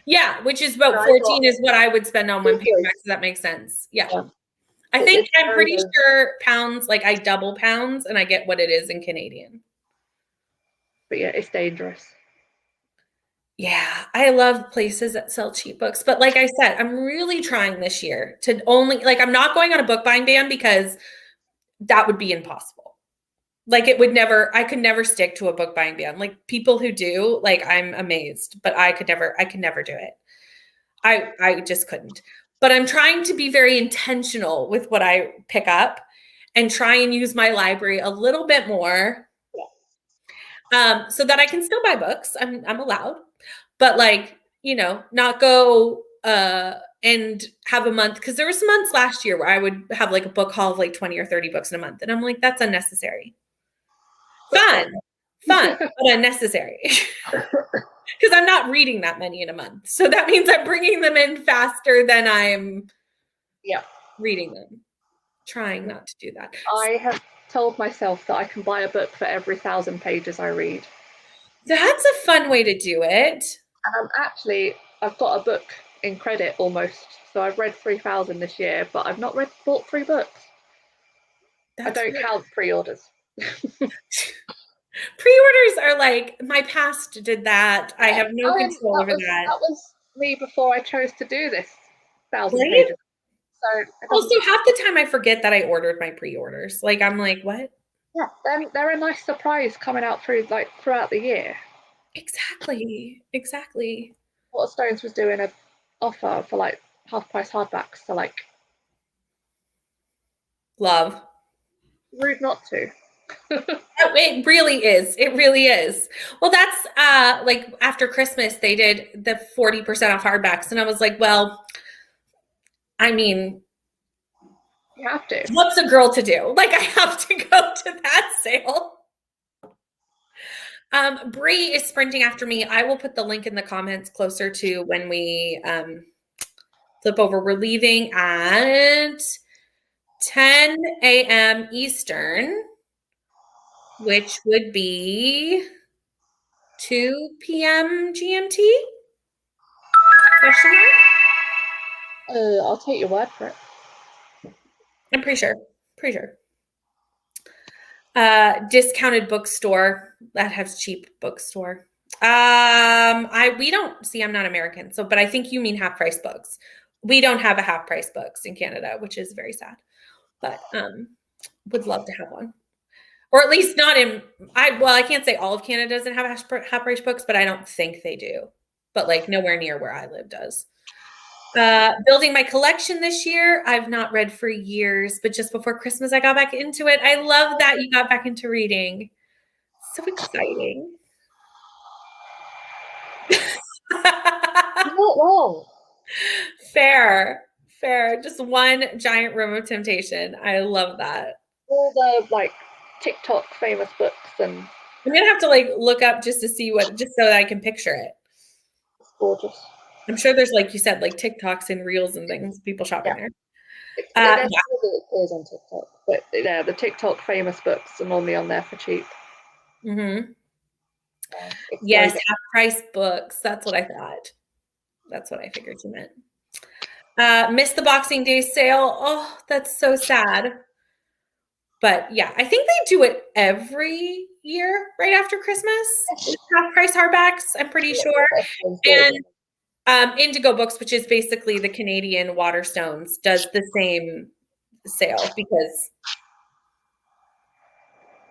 Yeah, which is about 14 is what I would spend on one paperback, so that makes sense. Yeah. I think I'm pretty sure pounds, like I double pounds and I get what it is in Canadian. But yeah, it's dangerous. Yeah, I love places that sell cheap books. But like I said, I'm really trying this year to only, like, I'm not going on a book buying ban because that would be impossible. Like I could never stick to a book buying ban. Like people who do, like I'm amazed, but I could never do it. I just couldn't. But I'm trying to be very intentional with what I pick up and try and use my library a little bit more. So that I can still buy books. I'm allowed, but like, not go and have a month, because there were some months last year where I would have like a book haul of like 20 or 30 books in a month. And I'm like, that's unnecessary. Fun, but unnecessary. Because I'm not reading that many in a month. So that means I'm bringing them in faster than I'm reading them. Trying not to do that. I have told myself that I can buy a book for every 1,000 pages I read. That's a fun way to do it. And I've got a book in credit almost. So I've read 3,000 this year, but I've not bought 3 books. I don't count pre-orders. Pre-orders are like, my past did that. I have no control over that. That was me before I chose to do this 1,000 pages. So also, half the time I forget that I ordered my pre-orders. Like I'm like, what? Yeah, they're a nice surprise coming out throughout the year. Exactly. Waterstones was doing an offer for like half-price hardbacks, so like love. Rude not to. It really is. It really is. Well, that's like after Christmas, they did the 40% off hardbacks. And I was like, well, I mean, you have to. What's a girl to do? Like, I have to go to that sale. Bree is sprinting after me. I will put the link in the comments closer to when we flip over. We're leaving at 10 a.m. Eastern, which would be 2 p.m. GMT? Question mark? I'll take your word for it. I'm pretty sure. Pretty sure. Discounted bookstore that has cheap bookstore. We don't see. I'm not American, so but I think you mean half price books. We don't have a half price books in Canada, which is very sad. But would love to have one, or at least not in. I can't say all of Canada doesn't have half price books, but I don't think they do. But like nowhere near where I live does. Building my collection this year. I've not read for years, but just before Christmas, I got back into it. I love that you got back into reading. So exciting. You're not wrong. Fair, fair. Just one giant room of temptation. I love that. All the like TikTok famous books, and I'm gonna have to like look up just to see what, just so that I can picture it. it's gorgeous. I'm sure there's, like you said, like TikToks and reels and things, people shopping Yeah. there. It Yeah. appears on TikTok, but yeah, the TikTok famous books are normally on there for cheap. Mm-hmm. Yes, Exploding. half price books. That's what I thought. That's what I figured you meant. Missed the Boxing Day sale. Oh, that's so sad. But yeah, I think they do it every year right after Christmas. It's half price hardbacks, I'm pretty sure. And Indigo Books, which is basically the Canadian Waterstones, does the same sale because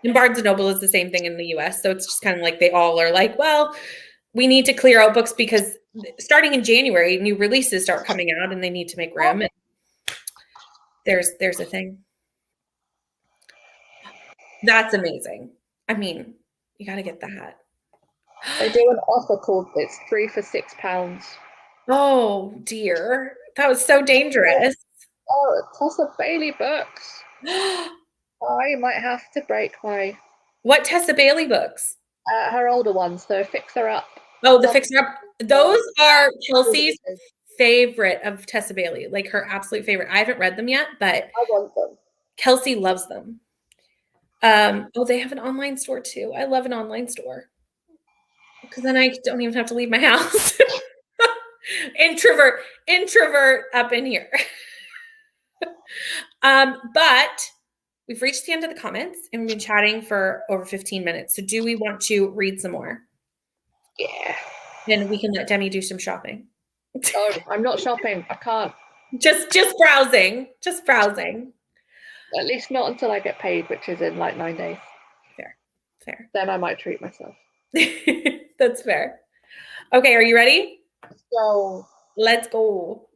and Barnes and Noble is the same thing in the US. So it's just kind of like they all are like, well, we need to clear out books because starting in January, new releases start coming out and they need to make room. And there's a thing. That's amazing. I mean, you got to get that. They do an offer called it's 3 for £6. Oh dear, that was so dangerous. Oh, Tessa Bailey books. I might have to break my What Tessa Bailey books? her older ones, so Fixer Up. Oh, the Fixer Up. Those are Kelsey's favorite of Tessa Bailey, like her absolute favorite. I haven't read them yet, but I want them. Kelsey loves them. They have an online store too. I love an online store because then I don't even have to leave my house. introvert up in here. But we've reached the end of the comments and we've been chatting for over 15 minutes. So do we want to read some more? Yeah. And we can let Demi do some shopping. Oh, I'm not shopping. I can't. Just browsing. Just browsing. At least not until I get paid, which is in like 9 days. Fair. Then I might treat myself. That's fair. Okay, are you ready? So Let's go.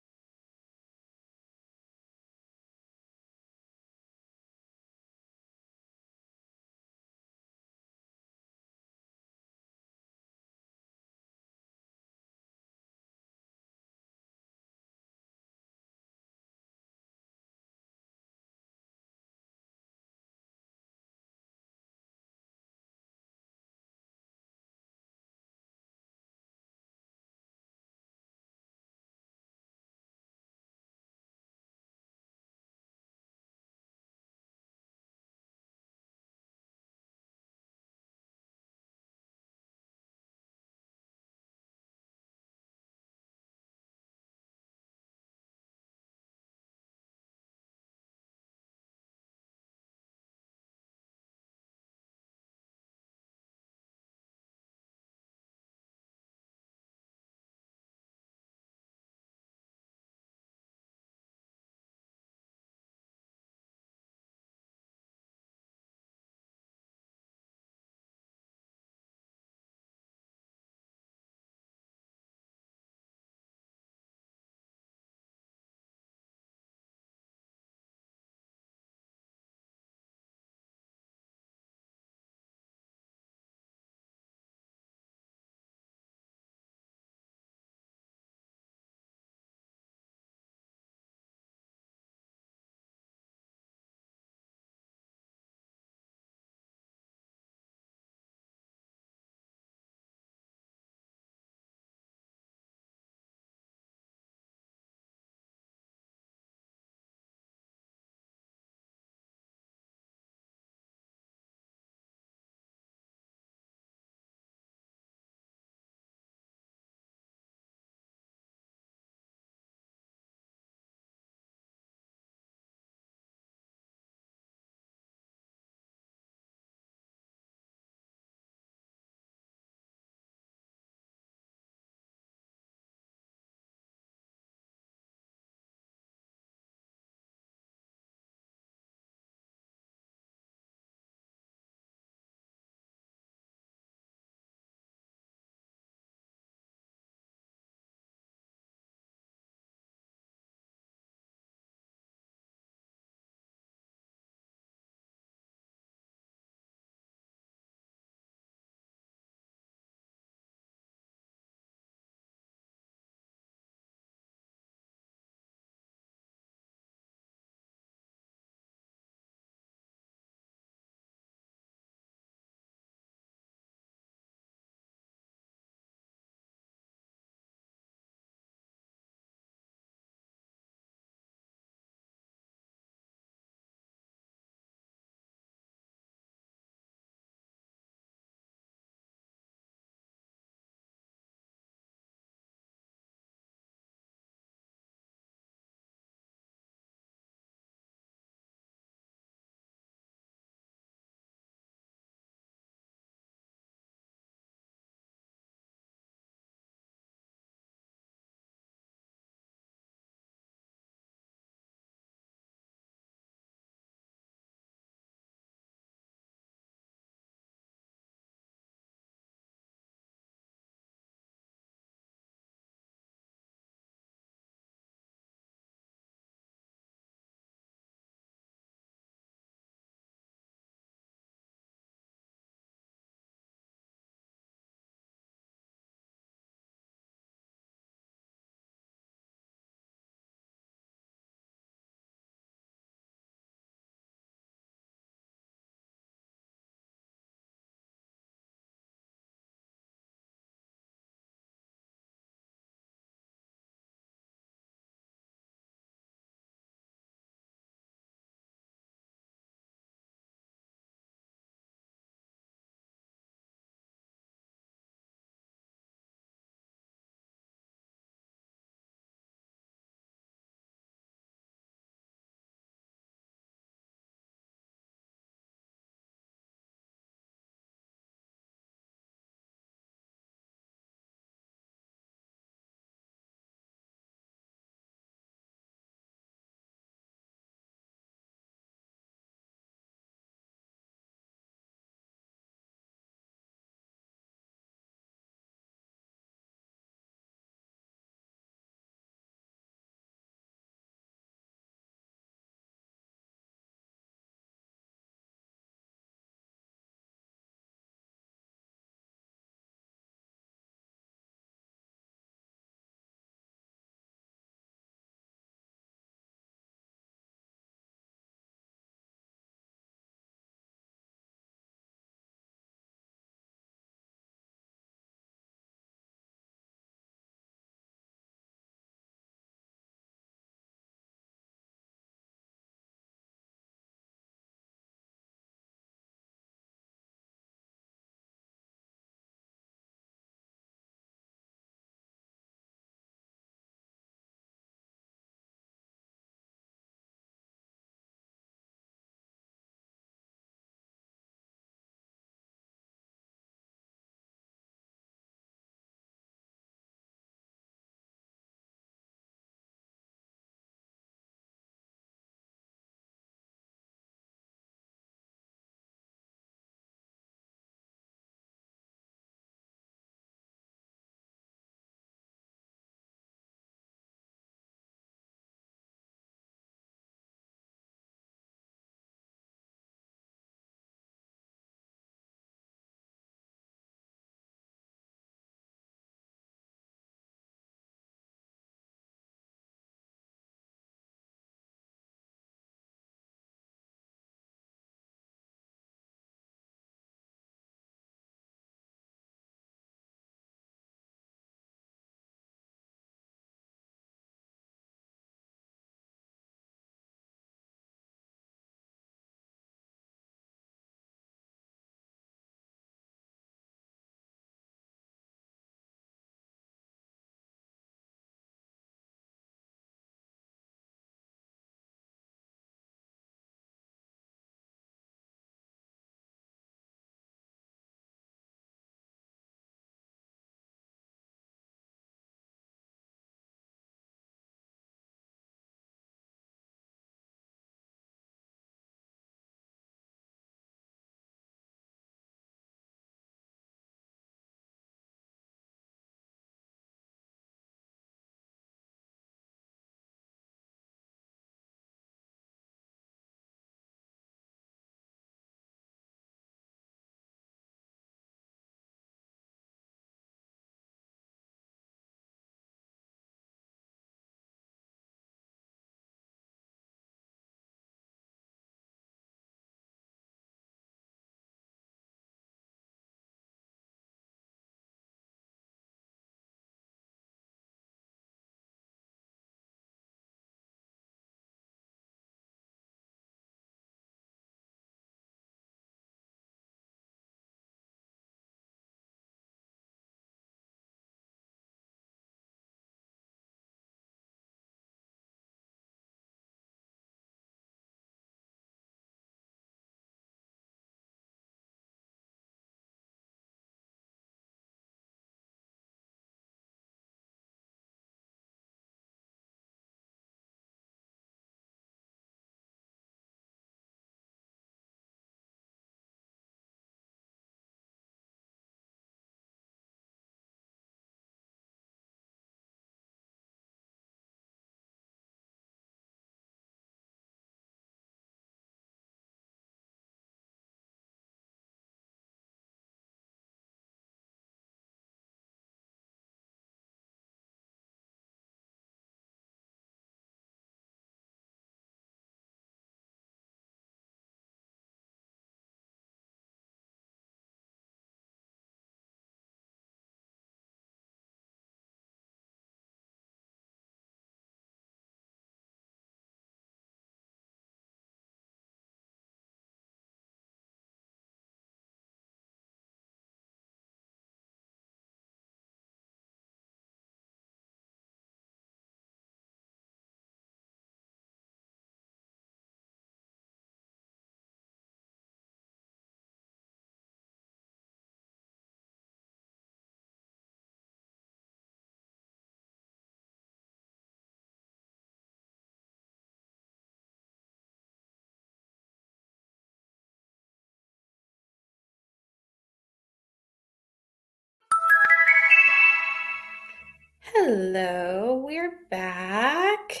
Hello, we're back.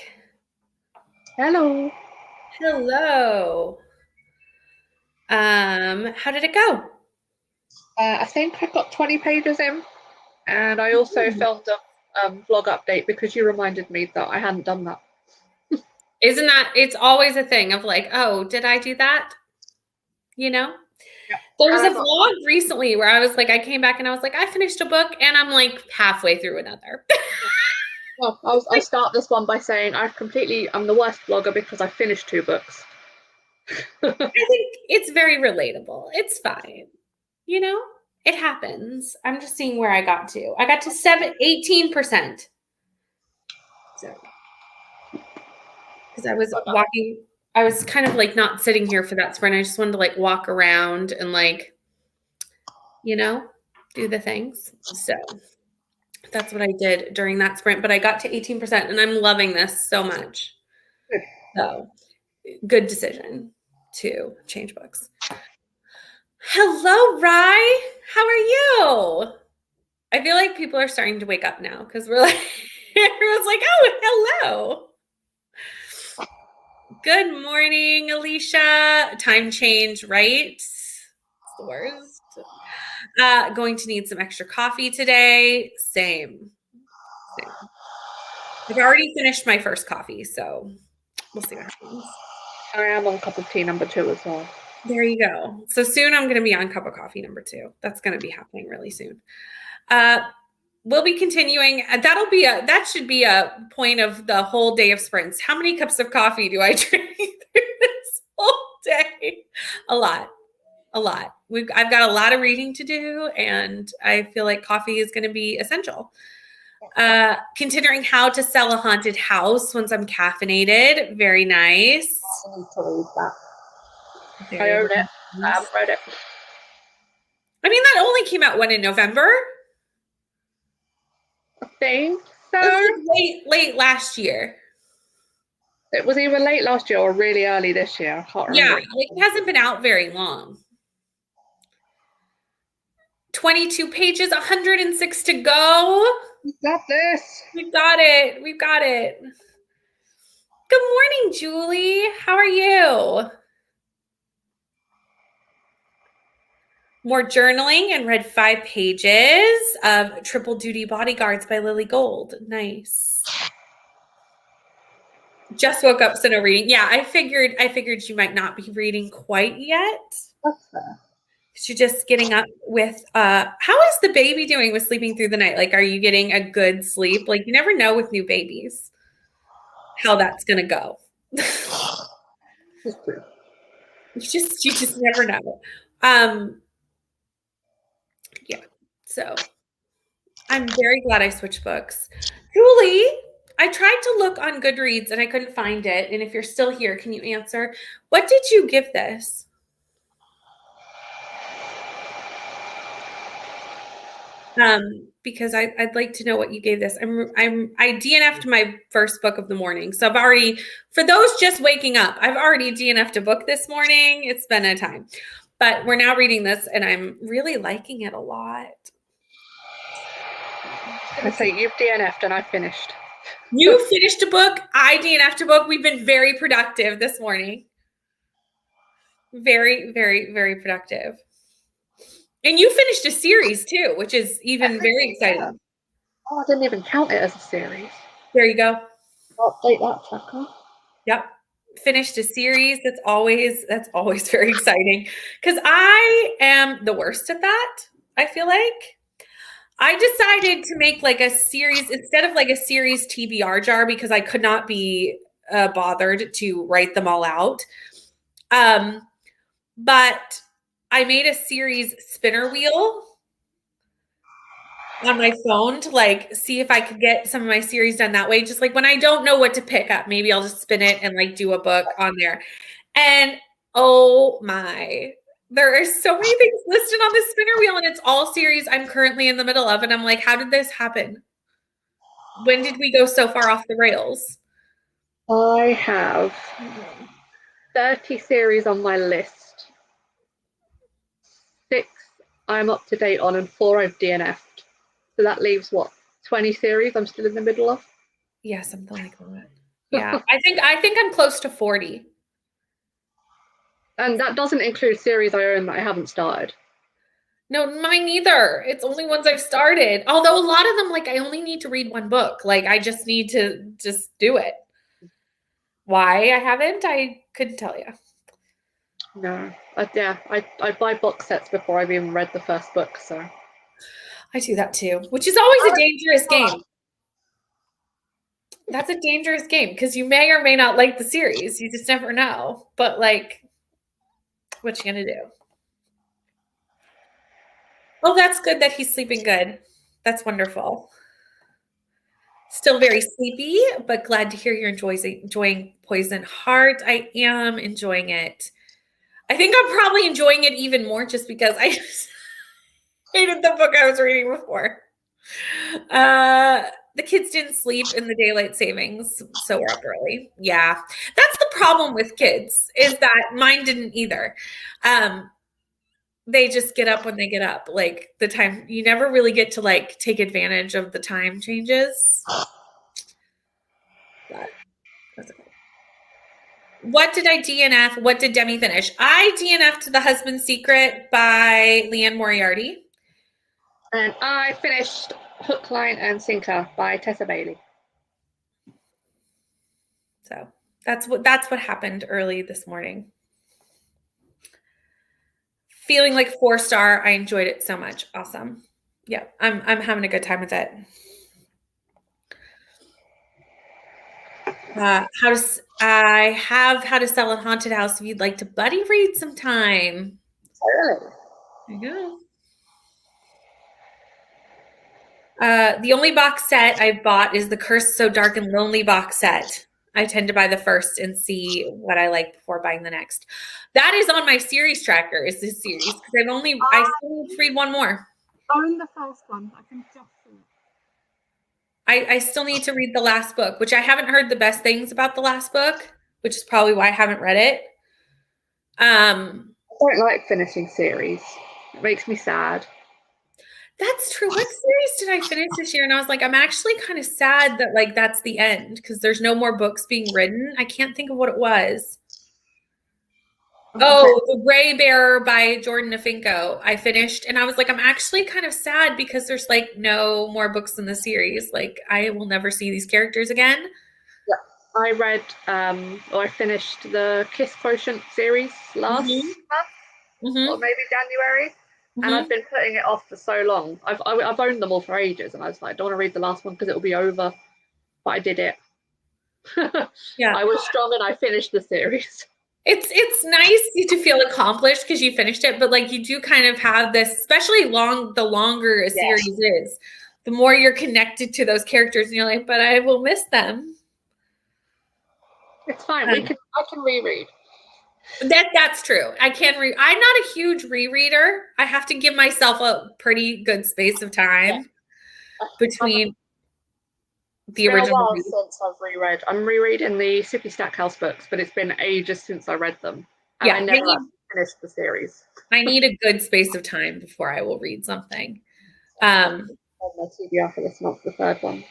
Hello. Hello. How did it go? I think I got 20 pages in, and I also filmed a vlog update because you reminded me that I hadn't done that. Isn't that, it's always a thing of like, oh, did I do that? You know? Yeah. There was a vlog recently where I was like, I came back and I was like, I finished a book and I'm like halfway through another. Well, I'll start this one by saying I'm the worst vlogger because I finished 2 books. I think it's very relatable. It's fine. You know, it happens. I'm just seeing where I got to. I got to 18%. So, because I was walking, I was kind of like not sitting here for that sprint. I just wanted to like walk around and like, you know, do the things. So that's what I did during that sprint. But I got to 18% and I'm loving this so much. So good decision to change books. Hello, Rye. How are you? I feel like people are starting to wake up now because we're like, everyone's like, oh, hello. Good morning, Alicia. Time change, right? It's the worst. Going to need some extra coffee today. Same. I've already finished my first coffee, so we'll see what happens. I am on cup of tea number 2 as well. There you go. So soon I'm going to be on cup of coffee number 2. That's going to be happening really soon. We'll be continuing. That should be a point of the whole day of sprints. How many cups of coffee do I drink through this whole day? A lot. I've got a lot of reading to do, and I feel like coffee is going to be essential. Considering how to sell a haunted house once I'm caffeinated. Very nice. I need to read that. I own it. I haven't read it. I mean, that only came out in November? I think so. It was late last year. It was either late last year or really early this year. I can't remember. Yeah, it hasn't been out very long. 22 pages, 106 to go. We got this. We've got it. Good morning, Julie. How are you? More journaling and read 5 pages of Triple Duty Bodyguards by Lily Gold. Nice. Just woke up, so no reading. Yeah, I figured you might not be reading quite yet. That's fair. You're just getting up with how is the baby doing with sleeping through the night? Like, are you getting a good sleep? Like, you never know with new babies how that's gonna go. It's true. You just never know. Yeah. So I'm very glad I switched books. Julie, I tried to look on Goodreads and I couldn't find it. And if you're still here, can you answer? What did you give this? Because I'd like to know what you gave this. I DNF'd my first book of the morning. So I've already, for those just waking up, I've already DNF'd a book this morning. It's been a time. But we're now reading this and I'm really liking it a lot. I say you've DNF'd and I finished. You finished a book. I DNF'd a book. We've been very productive this morning. Very, very, very productive. And you finished a series too, which is even very exciting. Yeah. Oh, I didn't even count it as a series. There you go. I'll update that tracker. Yep. Finished a series. That's always very exciting because I am the worst at that. I feel like I decided to make like a series instead of like a series TBR jar because I could not be bothered to write them all out. But I made a series spinner wheel on my phone to like see if I could get some of my series done that way. Just like when I don't know what to pick up, maybe I'll just spin it and like do a book on there. And oh my, there are so many things listed on the spinner wheel and it's all series I'm currently in the middle of. And I'm like, how did this happen? When did we go so far off the rails? I have 30 series on my list. 6 I'm up to date on and 4 I've DNF'd. So that leaves what? 20 series I'm still in the middle of. Yeah, something like that. Yeah, I think I'm close to 40. And that doesn't include series I own that I haven't started. No, mine neither. It's only ones I've started. Although a lot of them, like, I only need to read one book. Like, I just need to just do it. Why I haven't, I couldn't tell you. No, I buy box sets before I've even read the first book. So I do that too, which is always a dangerous game. That's a dangerous game because you may or may not like the series. You just never know. But like, what you gonna do? Oh, that's good that he's sleeping good. That's wonderful. Still very sleepy, but glad to hear you're enjoying Poison Heart. I am enjoying it. I think I'm probably enjoying it even more just because I hated the book I was reading before. The kids didn't sleep in the daylight savings, so we're up early. Yeah, that's the problem with kids is that mine didn't either. They just get up when they get up. Like the time, you never really get to like take advantage of the time changes. But that's okay. What did I DNF? What did Demi finish? I DNF'd The Husband's Secret by Leanne Moriarty. And I finished Hook, Line, and Sinker by Tessa Bailey. So that's what happened early this morning. Feeling like 4-star. I enjoyed it so much. Awesome. Yeah, I'm having a good time with it. How to Sell a Haunted House if you'd like to buddy read sometime. Really? There you go. The only box set I've bought is the Cursed So Dark and Lonely box set. I tend to buy the first and see what I like before buying the next. That is on my series tracker, is this series, because I still need to read one more. Own the first one. I can just see it. I still need to read the last book, which I haven't heard the best things about the last book, which is probably why I haven't read it. I don't like finishing series. It makes me sad. That's true. What series did I finish this year? And I was like, I'm actually kind of sad that like that's the end because there's no more books being written. I can't think of what it was. Oh, The Gray Bearer by Jordan Nafinko. I finished and I was like, I'm actually kind of sad because there's like no more books in the series. Like I will never see these characters again. Yeah. I read or I finished the Kiss Quotient series last month or maybe January. And I've been putting it off for so long. I've owned them all for ages, and I was like, I don't want to read the last one because it will be over. But I did it. Yeah, I was strong, and I finished the series. It's nice to feel accomplished because you finished it, but like you do kind of have this, especially the longer a series is, the more you're connected to those characters, and you're like, but I will miss them. It's fine. I can reread. That's true. I can read. I'm not a huge rereader. I have to give myself a pretty good space of time between the original. It's been a while since I've reread. I'm rereading the Sippy Stackhouse books, but it's been ages since I read them. And I never finished the series. I need a good space of time before I will read something. My TBR for this month, the third one.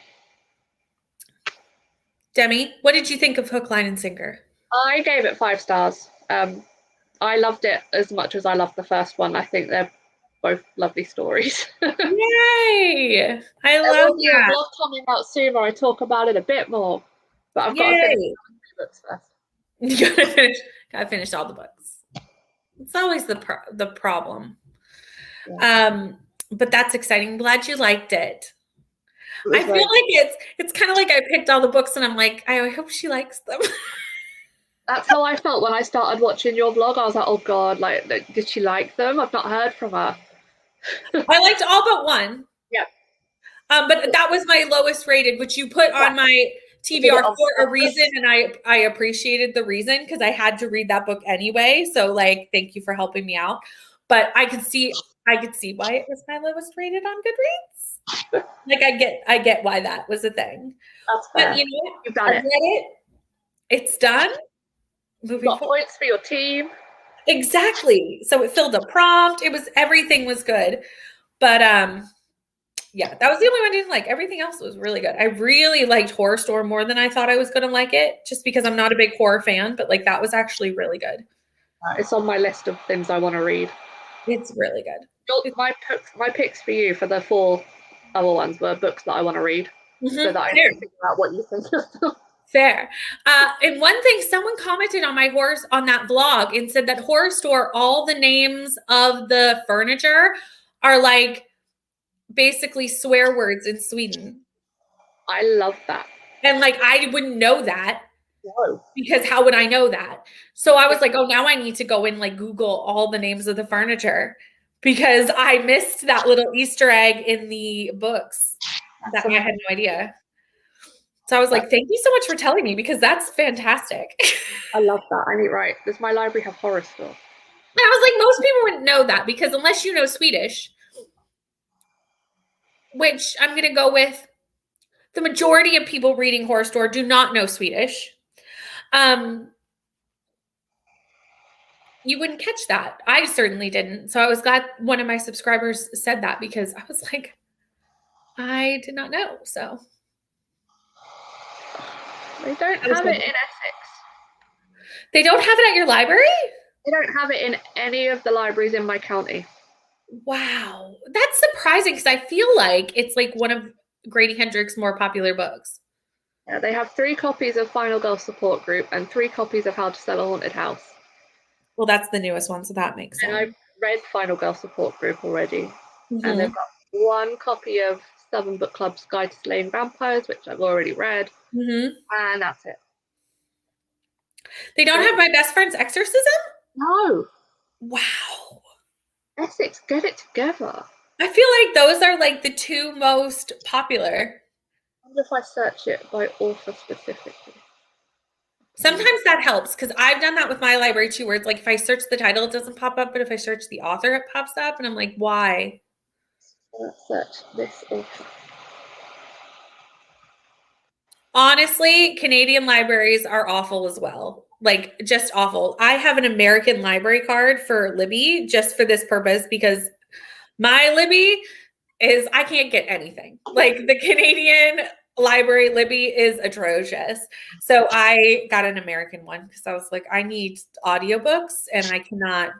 Demi, what did you think of Hook, Line, and Sinker? I gave it 5 stars. I loved it as much as I loved the first one. I think they're both lovely stories. Yay! I love that. A vlog coming out soon where I talk about it a bit more. But I've got to finish the books first. You gotta finish all the books. It's always the problem. Yeah. But that's exciting. I'm glad you liked it. I feel like it's kind of like I picked all the books and I'm like, I hope she likes them. That's how I felt when I started watching your vlog. I was like, oh God, like, did she like them? I've not heard from her. I liked all but one. Yeah. But that was my lowest rated, which you put on my TBR for a reason. And I appreciated the reason because I had to read that book anyway. So like, thank you for helping me out. But I could see why it was my lowest rated on Goodreads. Like I get why that was a thing. That's fair. But you know what? You've done it. It's done. Got points for your team. Exactly. So it filled a prompt. Everything was good. But Yeah, that was the only one I didn't like. Everything else was really good. I really liked Horror Store more than I thought I was going to like it, just because I'm not a big horror fan, but like that was actually really good. It's on my list of things I want to read. It's really good. My picks for you for the 4 other ones were books that I want to read, so that I can figure out what you think of them. Fair. And one thing, someone commented on on that vlog and said that Horror Store, all the names of the furniture are like basically swear words in Sweden. I love that. And like, I wouldn't know that. No. Because how would I know that? So I was like, oh, now I need to go and like Google all the names of the furniture because I missed that little Easter egg in the books that I had no idea. So I was like, thank you so much for telling me because that's fantastic. I love that. I mean, right. Does my library have Horror Store? And I was like, most people wouldn't know that because unless you know Swedish, which I'm going to go with, the majority of people reading Horror Store do not know Swedish. You wouldn't catch that. I certainly didn't. So I was glad one of my subscribers said that because I was like, I did not know. So they don't have it in Essex. They don't have it at your library? They don't have it in any of the libraries in my county. Wow. That's surprising because I feel like it's like one of Grady Hendrix' more popular books. Yeah, they have 3 copies of Final Girl Support Group and 3 copies of How to Sell a Haunted House. Well, that's the newest one, so that makes sense. And I've read Final Girl Support Group already. Mm-hmm. And they've got 1 copy of Southern Book Club's Guide to Slaying Vampires, which I've already read. Mm-hmm. And that's it. They don't have My Best Friend's Exorcism? No. Wow. Essex, get it together. I feel like those are like the 2 most popular. I wonder if I search it by author specifically. Sometimes that helps because I've done that with my library too, where it's like if I search the title, it doesn't pop up, but if I search the author, it pops up, and I'm like, why? Let's search this author. Honestly, Canadian libraries are awful as well. Like, just awful. I have an American library card for Libby just for this purpose because my Libby is, I can't get anything. Like, the Canadian library Libby is atrocious. So I got an American one because I was like, I need audiobooks and I cannot.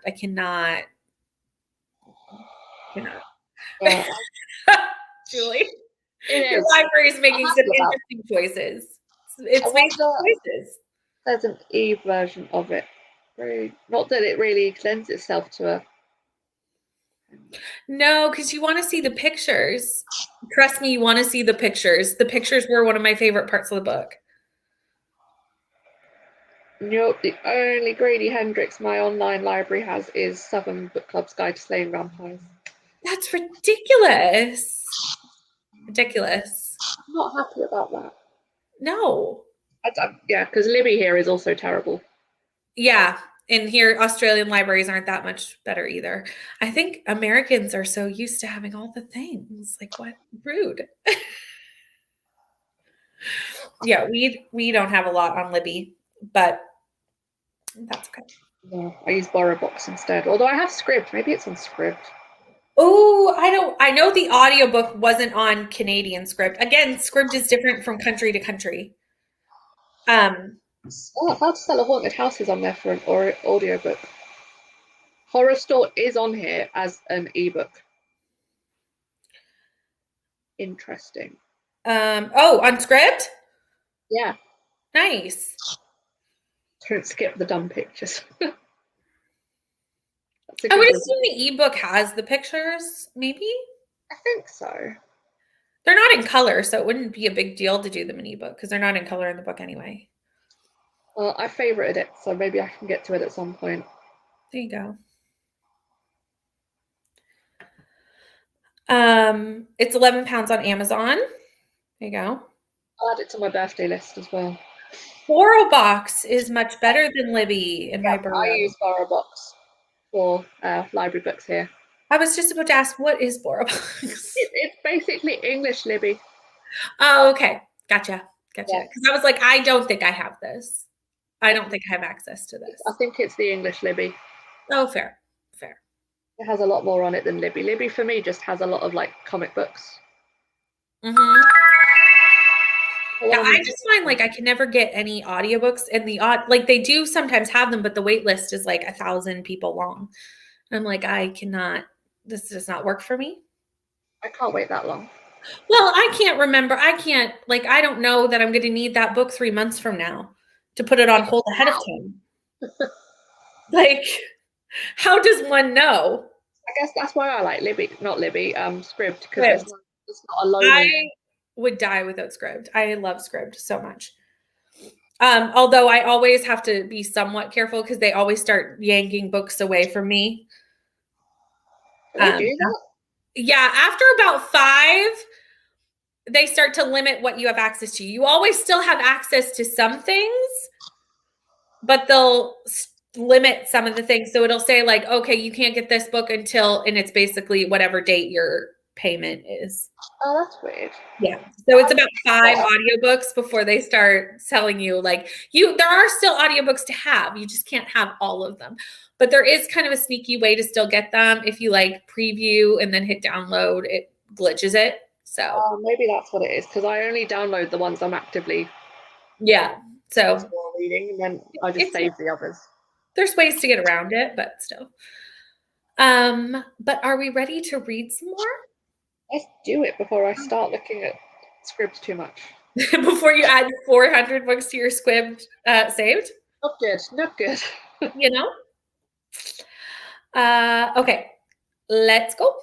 Yeah. Julie. Your library is making some interesting choices. It's making choices. There's an e-version of it. Not that it really lends itself to a... No, because you want to see the pictures. Trust me, you want to see the pictures. The pictures were one of my favorite parts of the book. Nope, the only Grady Hendrix my online library has is Southern Book Club's Guide to Slaying Vampires. That's ridiculous. Ridiculous. I'm not happy about that. No. Yeah, because Libby here is also terrible. Yeah, and here Australian libraries aren't that much better either. I think Americans are so used to having all the things. Like, what? Rude. Yeah, we don't have a lot on Libby, but that's okay. No, I use BorrowBox instead. Although I have Scribd. Maybe it's on Scribd. Oh, I know the audiobook wasn't on Canadian Scribd. Again, Scribd is different from country to country. How to Sell a Haunted House is on there for an audiobook. Horror Store is on here as an ebook. Interesting. On Scribd? Yeah. Nice. Don't skip the dumb pictures. I would assume the ebook has the pictures, maybe? I think so. They're not in color, so it wouldn't be a big deal to do them in ebook because they're not in color in the book anyway. Well, I favorited it, so maybe I can get to it at some point. There you go. It's £11 on Amazon. There you go. I'll add it to my birthday list as well. BorrowBox is much better than Libby in my Burrow. I use BorrowBox for library books here. I was just about to ask, what is BorrowBox? It's basically English Libby. Oh, okay. Gotcha. Because I was like, I don't think I have this. I don't think I have access to this. I think it's the English Libby. Oh, fair. It has a lot more on it than Libby. Libby, for me, just has a lot of, like, comic books. Mhm. But when Yeah, I'm I in just find like I can never get any audiobooks and the odd like they do sometimes have them, but the wait list is like 1,000 people long. I'm like, I cannot, this does not work for me. I can't wait that long. Well, I can't remember. I can't, like, I don't know that I'm going to need that book 3 months from now to put it on hold ahead of time. Like, how does one know? I guess that's why I like Libby, not Libby, Scribd, because Scribd. it's not a lonely. I would die without Scribd. I love Scribd so much. Although I always have to be somewhat careful because they always start yanking books away from me. Do they do that? Yeah, after about 5, they start to limit what you have access to. You always still have access to some things, but they'll limit some of the things. So it'll say like, okay, you can't get this book until, and it's basically whatever date your payment is. Oh, that's weird. Yeah. So it's about 5 audiobooks before they start selling you like there are still audiobooks to have. You just can't have all of them. But there is kind of a sneaky way to still get them. If you like preview and then hit download, it glitches it. So maybe that's what it is, because I only download the ones I'm actively so reading, and then I just save the others. There's ways to get around it, but still. But are we ready to read some more? Let's do it before I start looking at Scribd too much. Before you add 400 books to your Squib saved? Not good, not good. You know? Okay, let's go.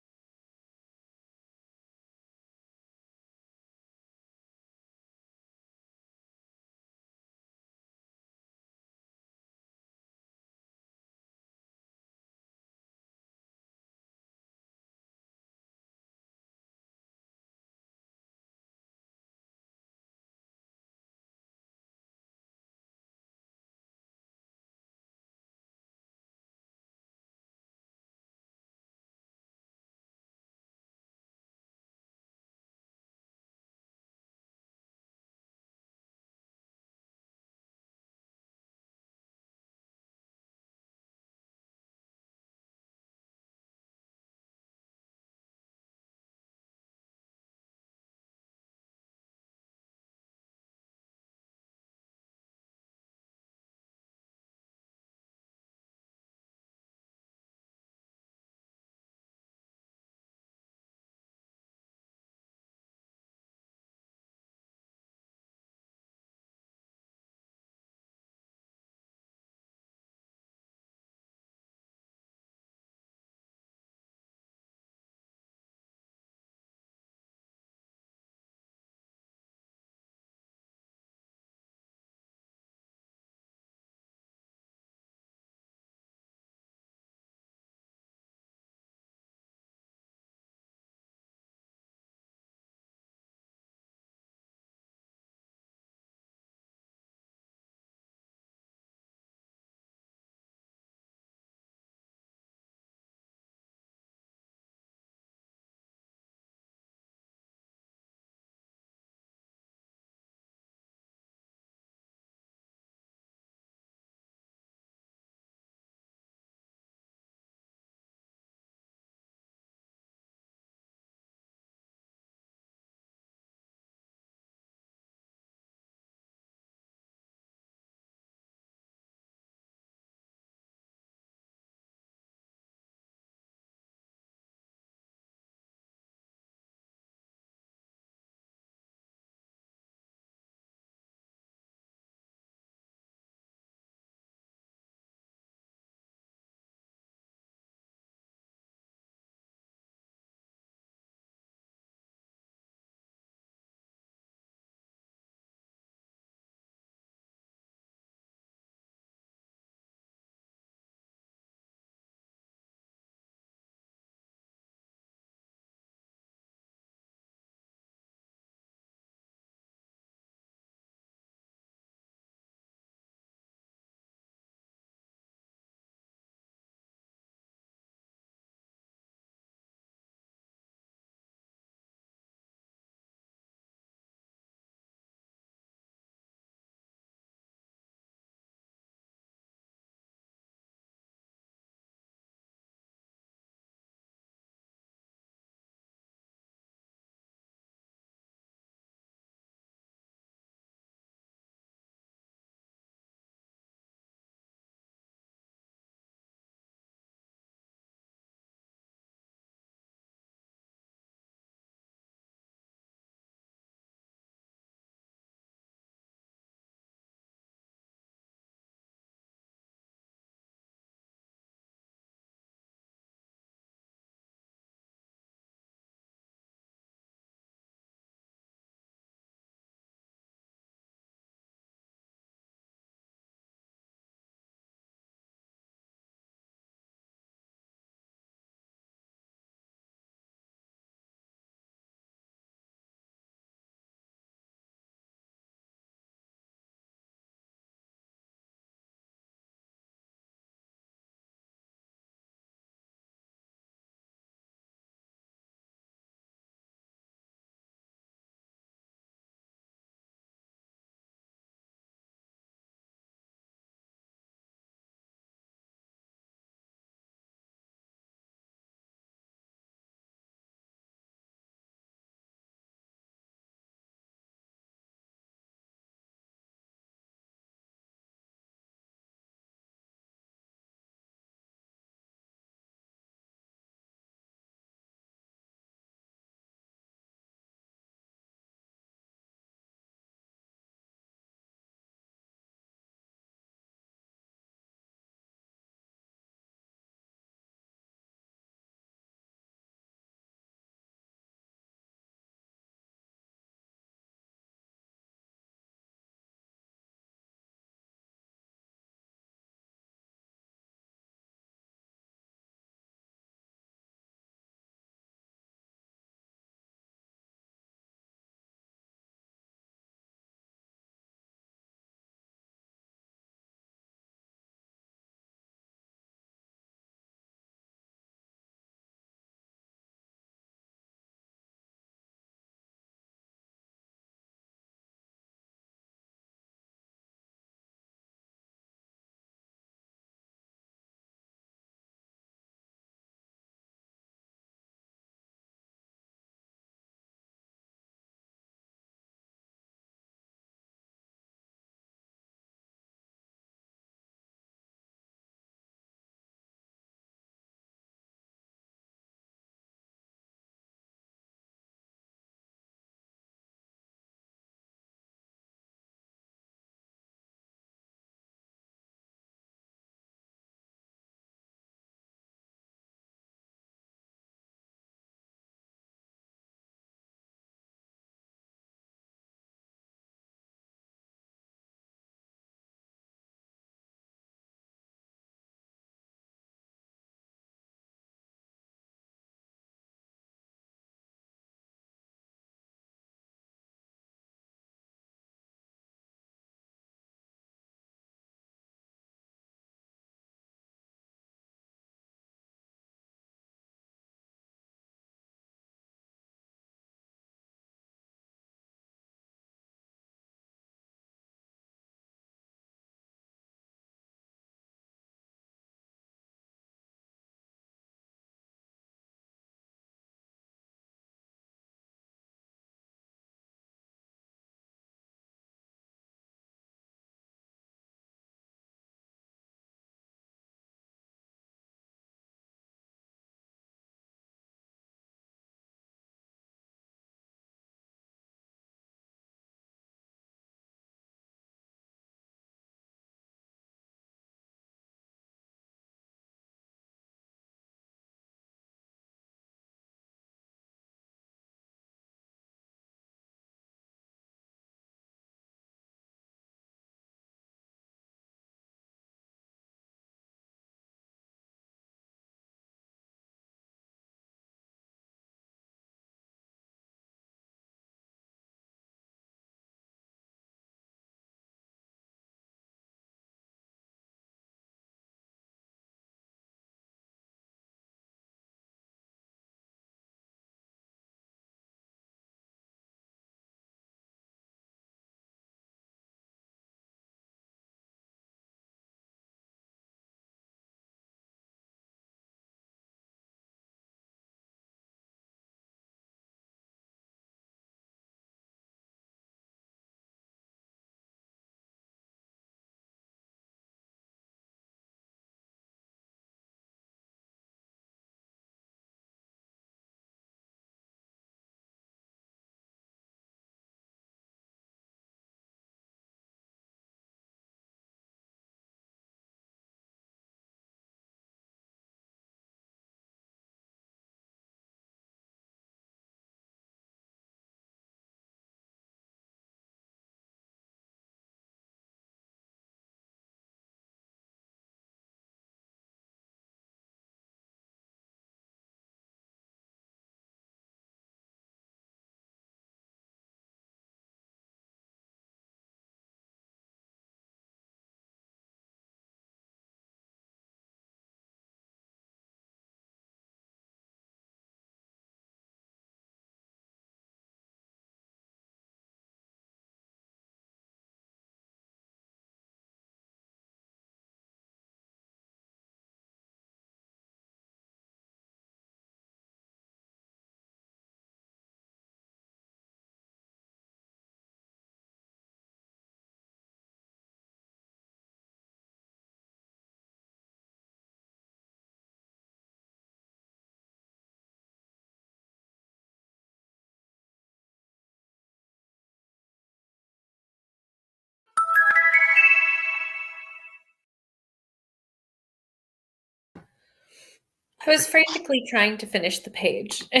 I was frantically trying to finish the page. I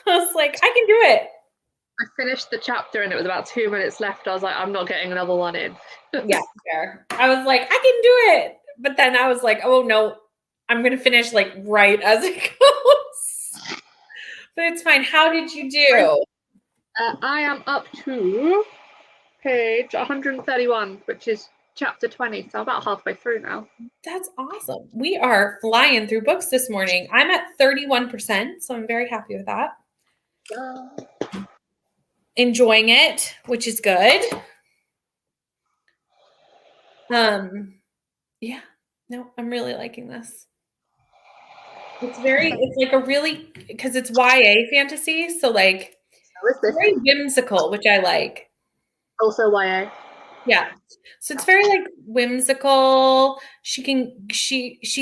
was like, I can do it. I finished the chapter and it was about 2 minutes left. I was like, I'm not getting another one in. Yeah, fair. I was like, I can do it. But then I was like, oh no, I'm going to finish like right as it goes. But it's fine. How did you do? I am up to page 131, which is chapter 20. So I'm about halfway through now. That's awesome. We are flying through books this morning. I'm at 31%, so I'm very happy with that. Enjoying it, which is good. Yeah. No, I'm really liking this. It's like a really, because it's YA fantasy, so like very whimsical, which I like. Also YA. Yeah. So it's very like whimsical. She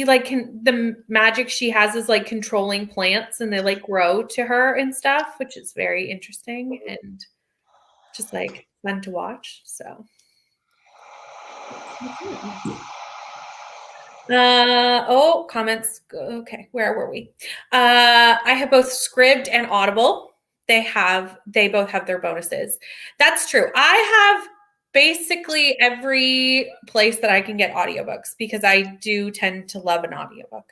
like the magic she has is like controlling plants and they like grow to her and stuff, which is very interesting and just like fun to watch. So comments. Okay, where were we? I have both Scribd and Audible. They both have their bonuses. That's true. I have basically every place that I can get audiobooks because I do tend to love an audiobook.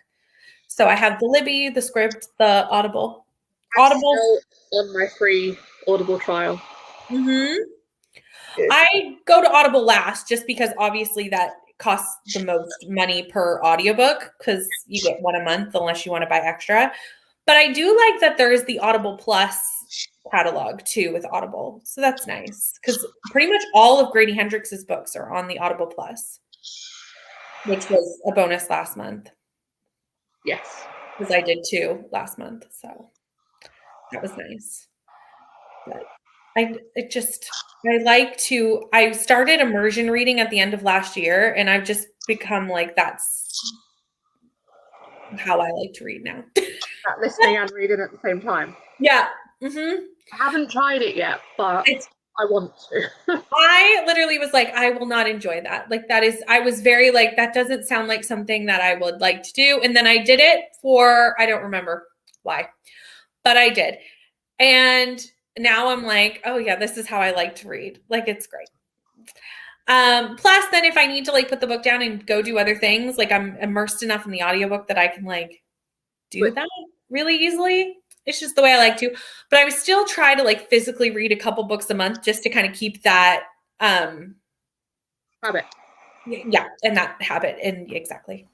So I have the Libby, the Scribd, the Audible. Audible on my free Audible trial. I go to Audible last just because obviously that costs the most money per audiobook because you get one a month unless you want to buy extra. But I do like that there is the Audible Plus catalog too with Audible. So that's nice because pretty much all of Grady Hendrix's books are on the Audible Plus, which was a bonus last month. Yes. Because I did too last month. So that was nice. But I started immersion reading at the end of last year and I've just become like, that's how I like to read now. Listening and reading at the same time. Yeah. I haven't tried it yet, but I want to. I literally was like, I will not enjoy that. Like I was very like, that doesn't sound like something that I would like to do. And then I did it I don't remember why, but I did. And now I'm like, oh yeah, this is how I like to read. Like, it's great. Plus then if I need to like put the book down and go do other things, like I'm immersed enough in the audiobook that I can like do that really easily. It's just the way I like to, but I would still try to like physically read a couple books a month just to kind of keep that habit. Yeah, and that habit. And exactly.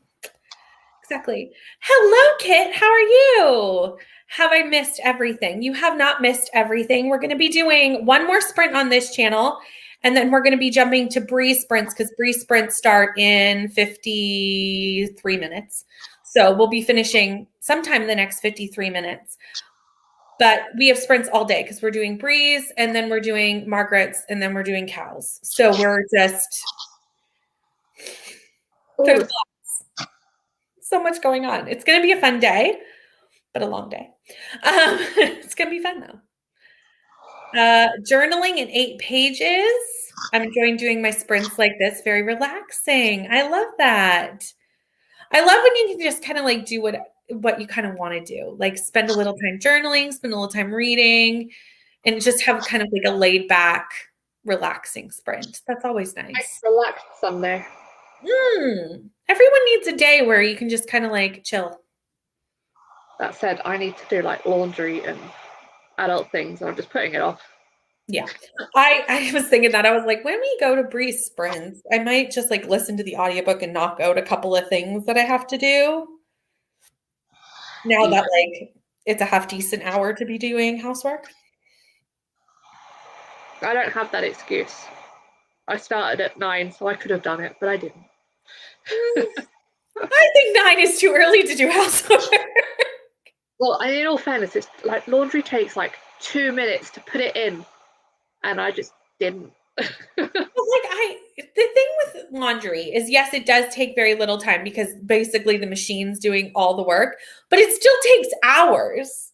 Hello, Kit. How are you? Have I missed everything? You have not missed everything. We're going to be doing one more sprint on this channel, and then we're going to be jumping to Breeze sprints because Breeze sprints start in 53 minutes. So we'll be finishing sometime in the next 53 minutes. But we have sprints all day because we're doing Breeze, and then we're doing Margaret's, and then we're doing Cal's. So we're just... There's so much going on. It's going to be a fun day, but a long day. It's going to be fun though. Journaling in 8 pages. I'm enjoying doing my sprints like this. Very relaxing. I love that. I love when you can just kind of like do what you kind of want to do. Like spend a little time journaling, spend a little time reading, and just have kind of like a laid back, relaxing sprint. That's always nice. Relaxed Sunday. Everyone needs a day where you can just kind of like chill. That said, I need to do like laundry and adult things, and I'm just putting it off. Yeah. I was thinking that. I was like, when we go to Breeze sprints, I might just like listen to the audiobook and knock out a couple of things that I have to do. Now that like it's a half decent hour to be doing housework. I don't have that excuse. I started at 9, so I could have done it, but I didn't. I think 9 is too early to do housework. Well, in all fairness, it's like laundry takes like 2 minutes to put it in, and I just didn't. The thing with laundry is, yes, it does take very little time because basically the machine's doing all the work, but it still takes hours.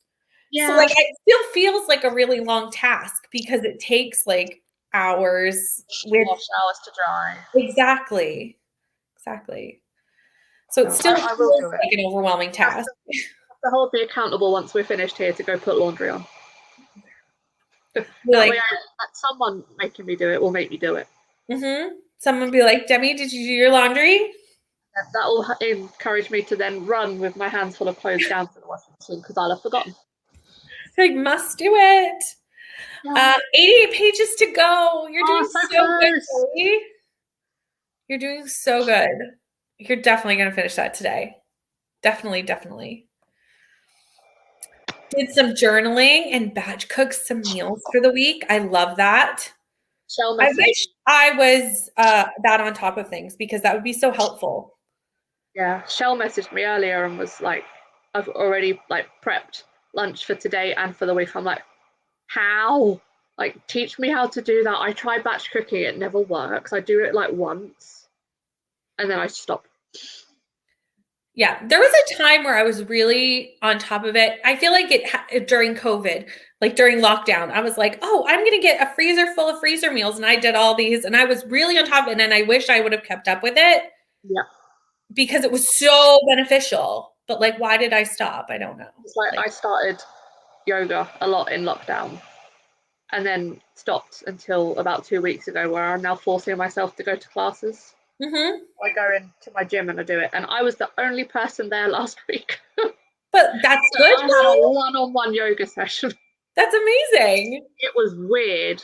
Yeah. So like it still feels like a really long task because it takes like hours with hours to dry. Exactly. So it still I will do feels like an overwhelming task. to hold me accountable once we're finished here to go put laundry on. That Like, way, someone making me do it will make me do it. Someone be like, Demi, did you do your laundry? That will encourage me to then run with my hands full of clothes down to the washing machine because I'll have forgotten. Like, must do it. Yeah. 88 pages to go. You're doing so good, Zoe. You're doing so good. You're definitely going to finish that today. Definitely. Did some journaling and batch cooked some meals for the week. I love that. I wish I was that on top of things because that would be so helpful. Yeah, Shell messaged me earlier and was like, I've already like prepped lunch for today and for the week. I'm like, how? Like, teach me how to do that. I try batch cooking, it never works. I do it like once and then I stop. Yeah, there was a time where I was really on top of it. I feel like during COVID, like during lockdown, I was like, oh, I'm going to get a freezer full of freezer meals. And I did all these and I was really on top of it. And I wish I would have kept up with it. Yeah. Because it was so beneficial. But like, why did I stop? I don't know. It's like I started yoga a lot in lockdown and then stopped until about 2 weeks ago where I'm now forcing myself to go to classes. I go into my gym and I do it. And I was the only person there last week. But that's good. I had a one-on-one yoga session. That's amazing. It was weird.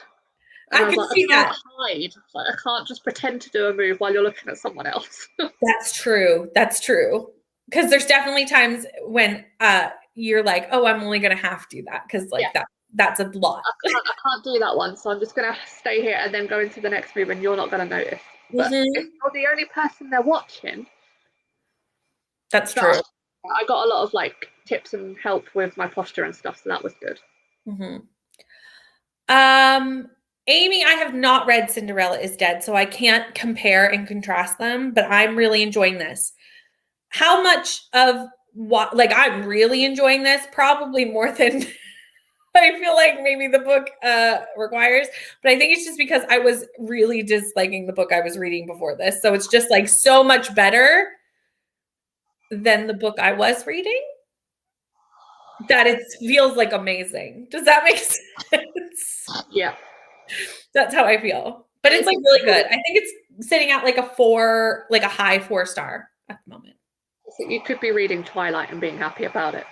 And I can see that. Hide. Like, I can't just pretend to do a move while you're looking at someone else. That's true. Because there's definitely times when you're like, oh, I'm only going to have to do that because like that's a lot. I can't do that one. So I'm just going to stay here and then go into the next move and you're not going to notice. But if you're the only person they're watching. That's true. I got a lot of like tips and help with my posture and stuff. So that was good. Amy, I have not read Cinderella is Dead, so I can't compare and contrast them, but I'm really enjoying this. How much of what, like, I'm really enjoying this, probably more than I feel like maybe the book requires, but I think it's just because I was really disliking the book I was reading before this. So it's just like so much better than the book I was reading that it feels like amazing. Does that make sense? Yeah. That's how I feel. But it's like really good. I think it's sitting at like a 4, like a high 4-star at the moment. So you could be reading Twilight and being happy about it.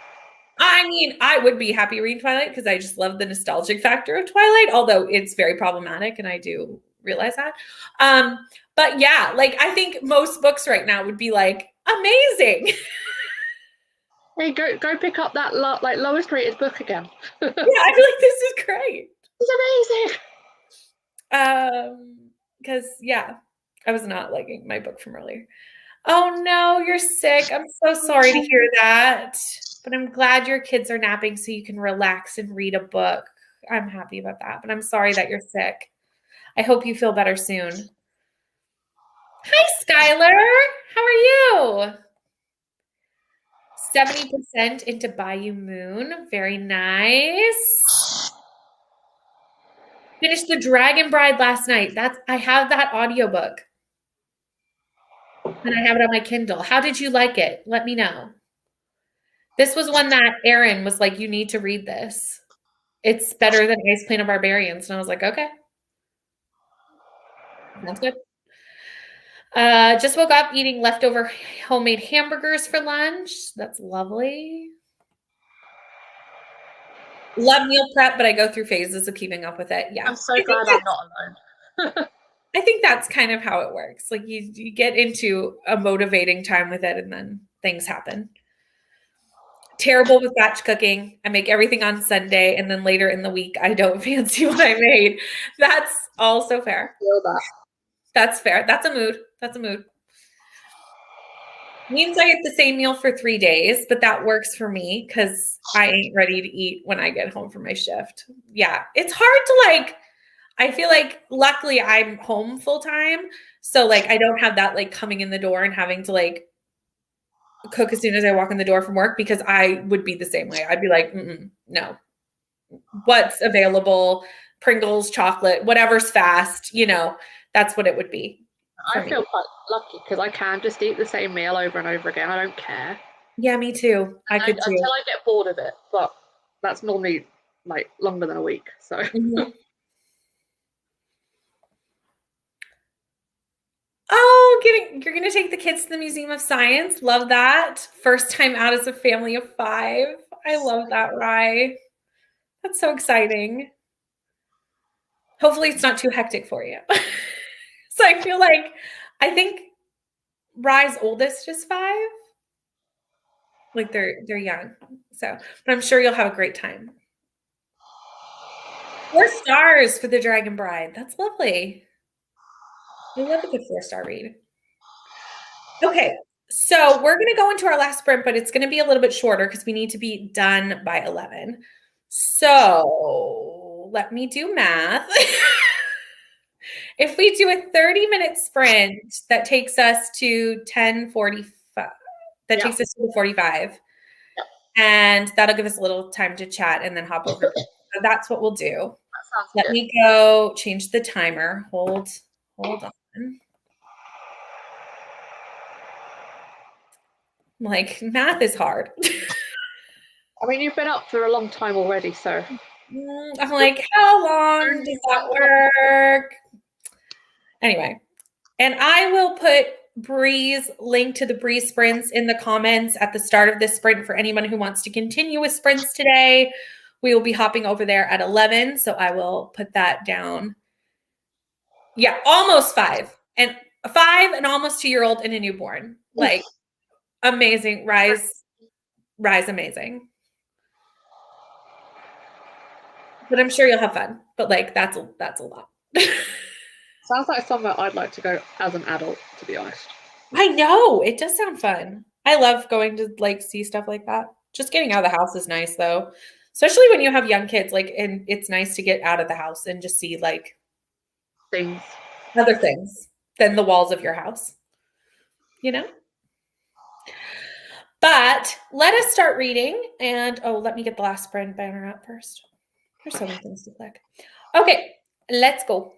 I mean, I would be happy reading Twilight because I just love the nostalgic factor of Twilight, although it's very problematic and I do realize that. But yeah, like I think most books right now would be like amazing. Hey, go pick up that lowest rated book again. Yeah, I feel like this is great. It's amazing. Because yeah, I was not liking my book from earlier. Oh no, you're sick. I'm so sorry to hear that. But I'm glad your kids are napping so you can relax and read a book. I'm happy about that. But I'm sorry that you're sick. I hope you feel better soon. Hi, Skylar. How are you? 70% into Bayou Moon. Very nice. Finished The Dragon Bride last night. I have that audiobook. And I have it on my Kindle. How did you like it? Let me know. This was one that Aaron was like, you need to read this. It's better than Ice Planet Barbarians. And I was like, okay. Sounds good. Just woke up eating leftover homemade hamburgers for lunch. That's lovely. Love meal prep, but I go through phases of keeping up with it. Yeah. I'm so glad I'm not alone. I think that's kind of how it works. Like you get into a motivating time with it and then things happen. Terrible with batch cooking. I make everything on Sunday and then later in the week, I don't fancy what I made. That's also fair. Feel that. That's fair. That's a mood. Means I get the same meal for 3 days, but that works for me because I ain't ready to eat when I get home from my shift. Yeah. It's hard to I feel like luckily I'm home full time. So like, I don't have that like coming in the door and having to cook as soon as I walk in the door from work because I would be the same way. I'd be like, no. What's available? Pringles, chocolate, whatever's fast, that's what it would be. for I me. feel quite lucky because I can just eat the same meal over and over again. I don't care Yeah, me too. I could until too. I get bored of it. But that's normally like longer than a week. So Mhm. Oh, you're gonna take the kids to the Museum of Science. Love that. First time out as a family of 5. I love that, Rye. That's so exciting. Hopefully it's not too hectic for you. So I feel like I think Rye's oldest is 5. Like they're young. So, but I'm sure you'll have a great time. 4 stars for the Dragon Bride. That's lovely. I love a good 4-star read. Okay, so we're gonna go into our last sprint, but it's gonna be a little bit shorter because we need to be done by 11. So let me do math. If we do a 30-minute sprint that takes us to 10:45, that yeah, takes us to 45, and that'll give us a little time to chat and then hop over. So that's what we'll do. that sounds Let good. me go change the timer. Hold on. Like math is hard. I mean, you've been up for a long time already, so I'm like, how long only does one that problem. work? Anyway, and I will put Bree's link to the Bree sprints in the comments at the start of this sprint for anyone who wants to continue with sprints today. We will be hopping over there at 11, so I will put that down. Yeah, almost 5. And 5, an almost 2-year-old, and a newborn. Like amazing. Rise amazing. But I'm sure you'll have fun. But like that's a lot. Sounds like somewhere I'd like to go as an adult, to be honest. I know. It does sound fun. I love going to like see stuff like that. Just getting out of the house is nice though. Especially when you have young kids, like, and it's nice to get out of the house and just see like Things. other things than the walls of your house, you know? But let us start reading. And oh, let me get the last sprint banner up first. There's so many things to click. Okay, let's go.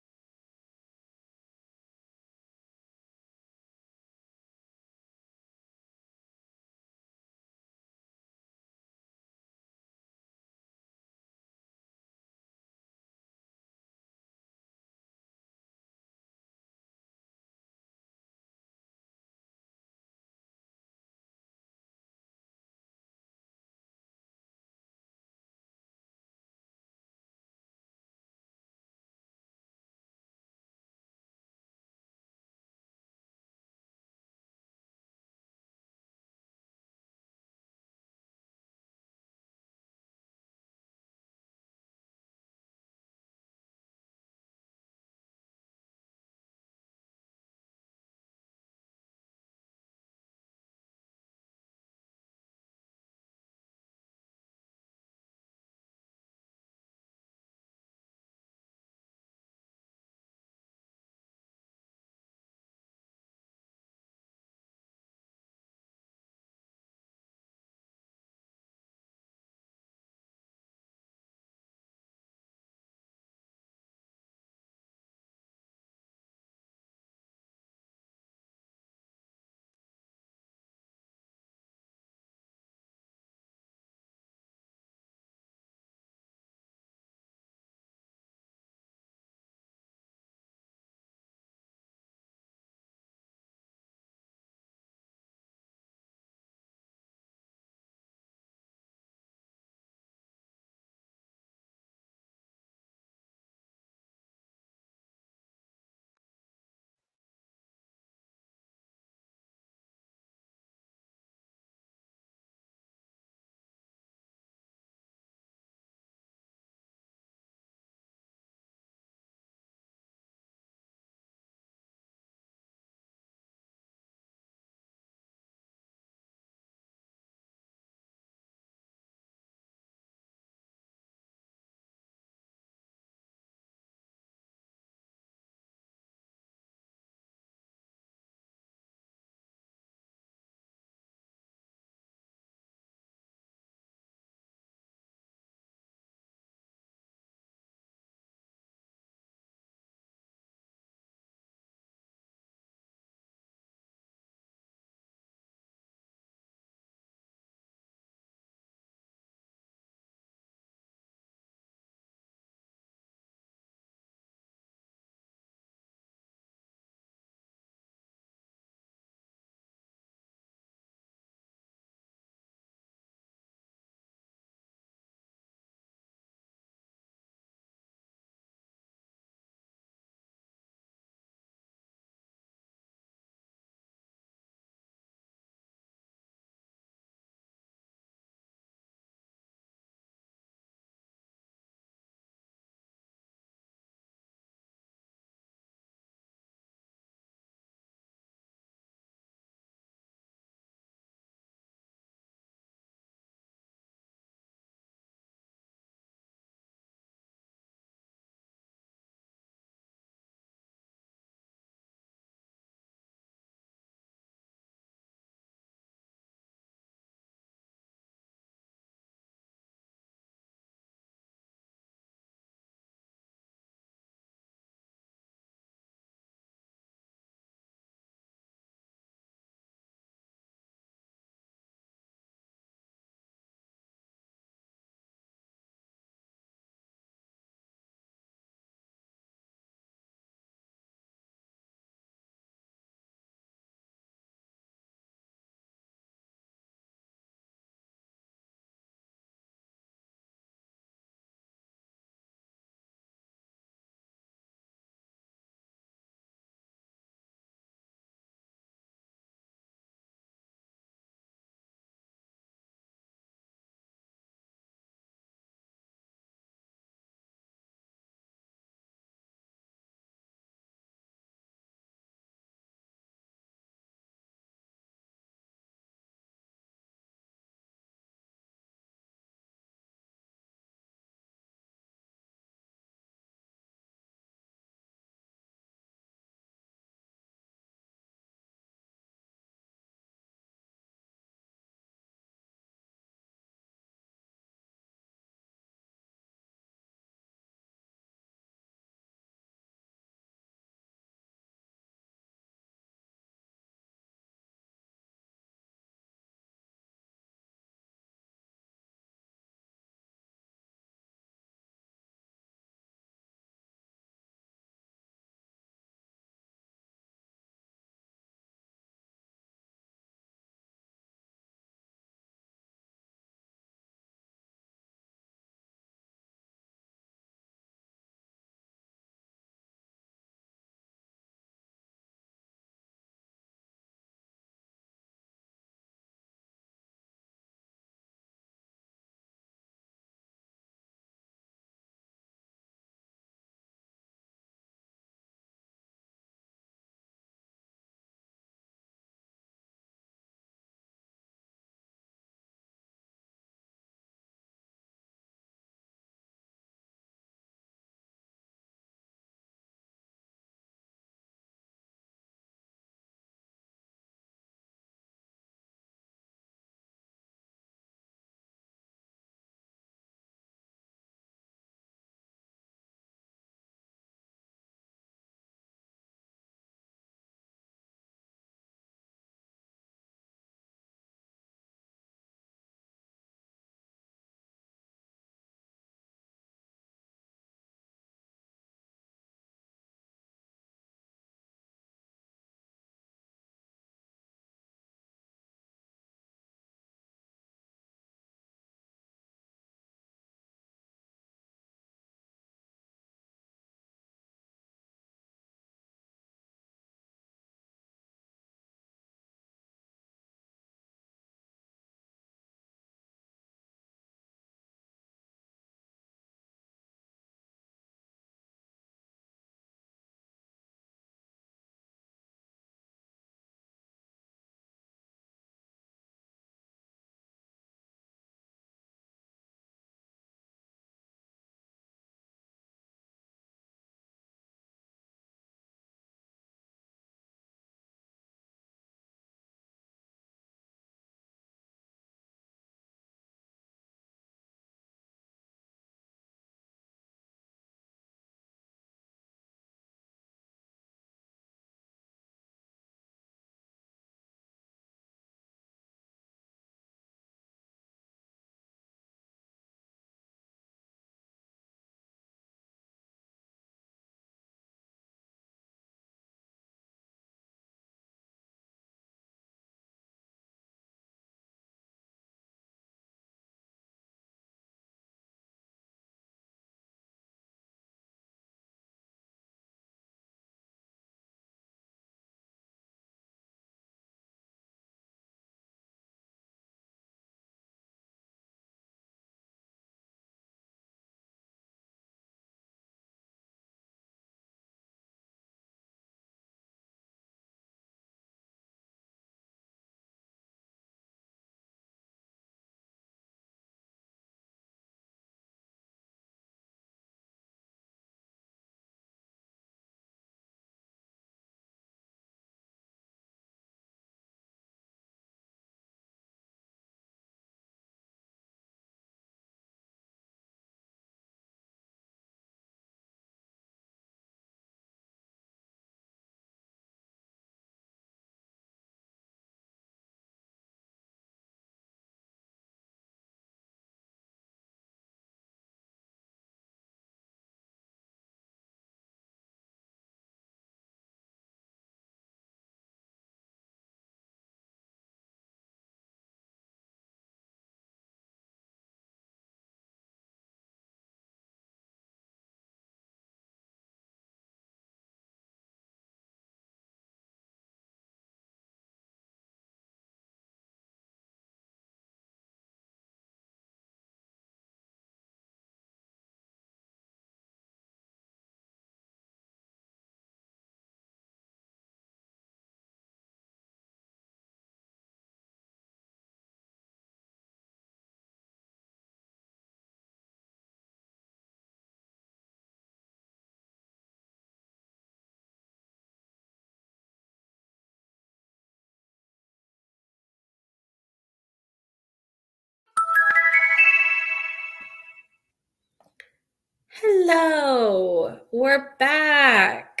Hello, we're back.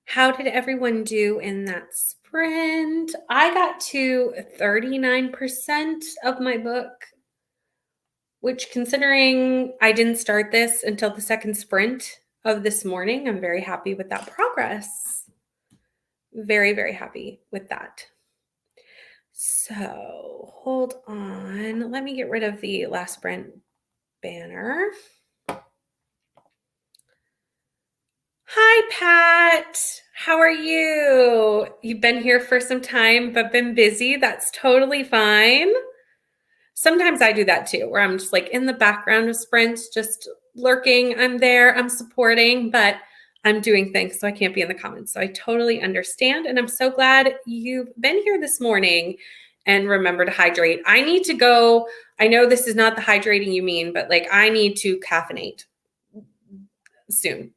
How did everyone do in that sprint? I got to 39% of my book, which, considering I didn't start this until the second sprint of this morning, I'm very happy with that progress. Very, very happy with that. So hold on. Let me get rid of the last sprint banner. Hi, Pat. How are you? You've been here for some time, but been busy. That's totally fine. Sometimes I do that too, where I'm just like in the background of sprints, just lurking. I'm there, I'm supporting, but I'm doing things, so I can't be in the comments. So I totally understand. And I'm so glad you've been here this morning. And remember to hydrate. I need to go. I know this is not the hydrating you mean, but like I need to caffeinate soon.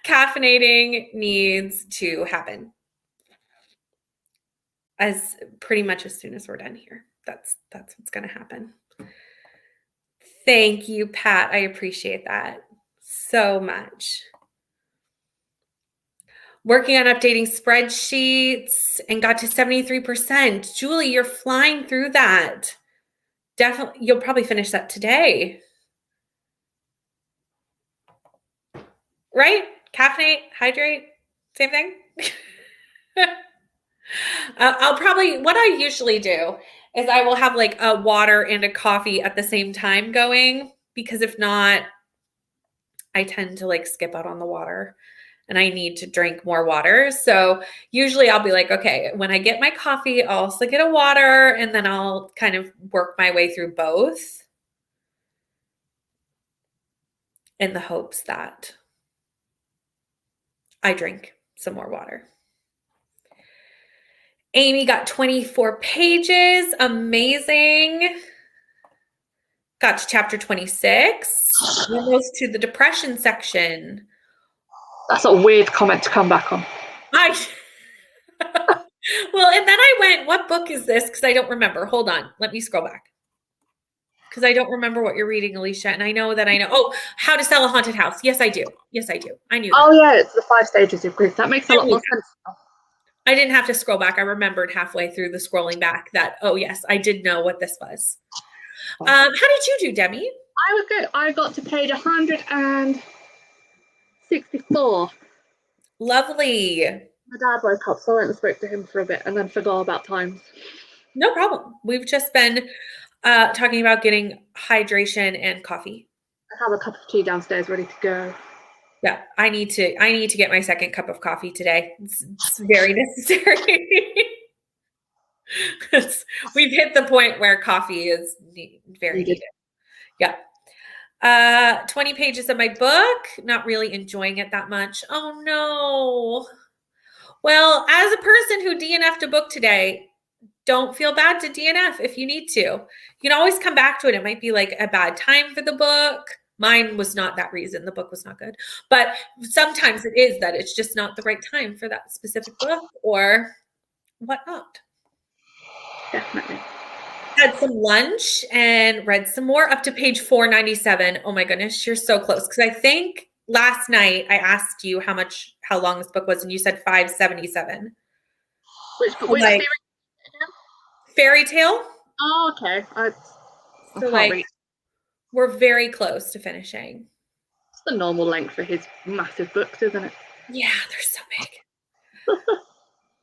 Caffeinating needs to happen as pretty much as soon as we're done here. That's what's going to happen. Thank you, Pat. I appreciate that so much. Working on updating spreadsheets and got to 73%. Julie, you're flying through that. Definitely, you'll probably finish that today. Right? Caffeinate, hydrate, same thing. I'll probably, what I usually do is I will have like a water and a coffee at the same time going, because if not, I tend to like skip out on the water and I need to drink more water. So usually I'll be like, okay, when I get my coffee, I'll also get a water, and then I'll kind of work my way through both in the hopes that I drink some more water. Amy got 24 pages. Amazing. Got to chapter 26. Almost to the depression section. That's a weird comment to come back on. Well, and then I went, what book is this? Because I don't remember. Hold on. Let me scroll back. Because I don't remember what you're reading, Alicia. And I know. Oh, How to Sell a Haunted House. Yes, I do. I knew that. Oh, yeah. It's the 5 stages of grief. That makes a lot more sense now. I didn't have to scroll back. I remembered halfway through the scrolling back that, oh, yes, I did know what this was. How did you do, Demi? I was good. I got to page 164. Lovely. My dad woke up, so I went and spoke to him for a bit and then forgot about times. No problem. We've just been talking about getting hydration and coffee. I have a cup of tea downstairs ready to go. Yeah, I need to get my second cup of coffee today. It's very necessary. We've hit the point where coffee is very needed. Yeah. 20 pages of my book. Not really enjoying it that much. Oh no. Well, as a person who DNF'd a book today, don't feel bad to DNF if you need to. You can always come back to it. It might be like a bad time for the book. Mine was not that reason. The book was not good. But sometimes it is that it's just not the right time for that specific book or whatnot. Definitely. Had some lunch and read some more up to page 497. Oh my goodness, you're so close. Because I think last night I asked you how long this book was, and you said 577. Which like, Fairy Tale. Oh, okay. So like, we're very close to finishing. It's the normal length for his massive books, isn't it? Yeah, they're so big.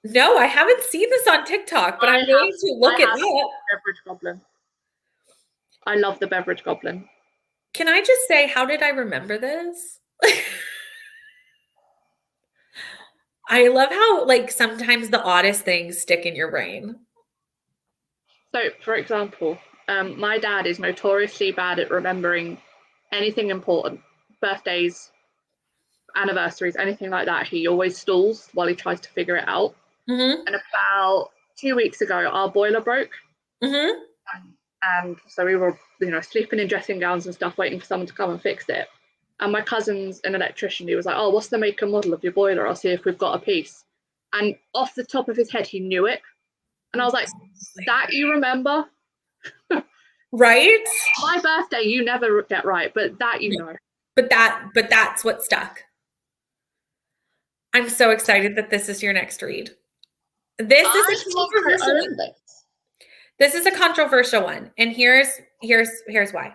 No, I haven't seen this on TikTok, but I'm going to look it up. Beverage Goblin. I love the Beverage Goblin. Can I just say, how did I remember this? I love how like sometimes the oddest things stick in your brain. So, for example, my dad is notoriously bad at remembering anything important. Birthdays, anniversaries, anything like that. He always stalls while he tries to figure it out. Mm-hmm. And about 2 weeks ago, our boiler broke. Mm-hmm. And so we were, sleeping in dressing gowns and stuff, waiting for someone to come and fix it. And my cousin's an electrician. He was like, oh, what's the make and model of your boiler? I'll see if we've got a piece. And off the top of his head, he knew it. And I was like, that you remember? Right? My birthday, you never get right, but that you know. But that's what stuck. I'm so excited that this is your next read. This is a controversial one. This is a controversial one, and here's why.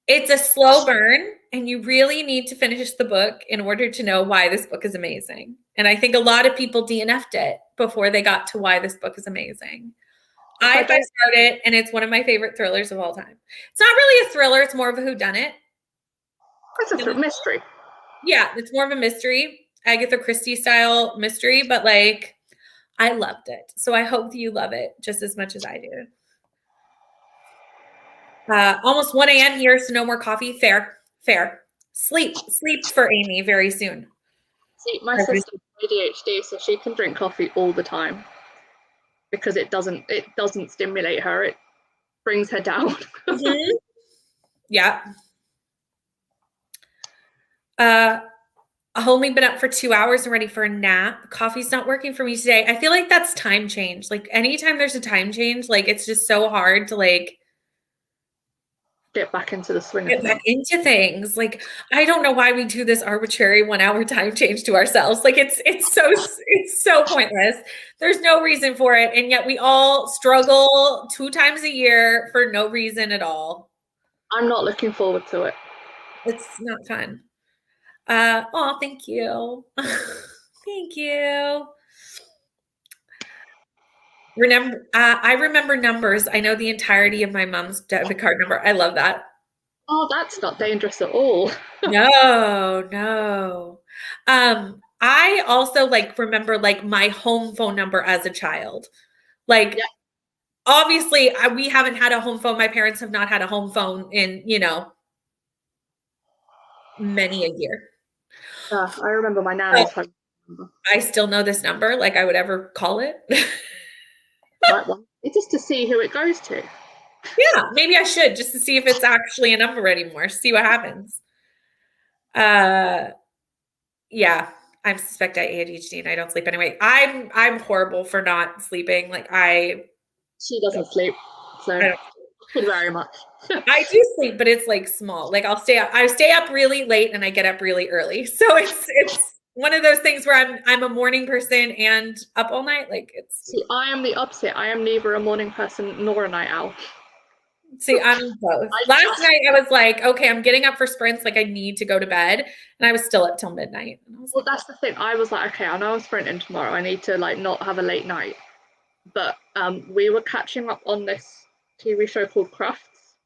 It's a slow burn, and you really need to finish the book in order to know why this book is amazing. And I think a lot of people DNF'd it before they got to why this book is amazing. I started it, and it's one of my favorite thrillers of all time. It's not really a thriller; it's more of a whodunit. It's a mystery. Yeah, it's more of a mystery, Agatha Christie style mystery, but like I loved it. So I hope you love it just as much as I do. Almost 1 a.m. here, so no more coffee. Fair. Sleep for Amy very soon. See, my sister's ADHD, so she can drink coffee all the time because it doesn't stimulate her. It brings her down. Mm-hmm. Yeah. I've only been up for 2 hours and ready for a nap. Coffee's not working for me today. I feel like that's time change. Like anytime there's a time change, like it's just so hard to like get back into the swing of things. Like I don't know why we do this arbitrary 1 hour time change to ourselves. Like it's so pointless. There's no reason for it, and yet we all struggle 2 times a year for no reason at all. I'm not looking forward to it. It's not fun. Oh, thank you. Thank you. I remember numbers. I know the entirety of my mom's debit card number. I love that. Oh, that's not dangerous at all. No. I also like remember like my home phone number as a child. Like, yeah. Obviously, we haven't had a home phone. My parents have not had a home phone in, many a year. I remember my nan's phone number. I still know this number, like I would ever call it. It's just to see who it goes to. Yeah, maybe I should just to see if it's actually a number anymore. See what happens. Yeah, I suspect I ADHD and I don't sleep anyway. I'm horrible for not sleeping. Like she doesn't sleep, so very much. I do sleep, but it's like small. Like I stay up really late and I get up really early. So it's one of those things where I'm a morning person and up all night. Like See, I am the opposite. I am neither a morning person nor a night owl. See, I'm both. Last night I was like, okay, I'm getting up for sprints. Like I need to go to bed, and I was still up till midnight. Well, that's the thing. I was like, okay, I know I'm sprinting tomorrow. I need to like not have a late night. But we were catching up on this TV show called Crufts.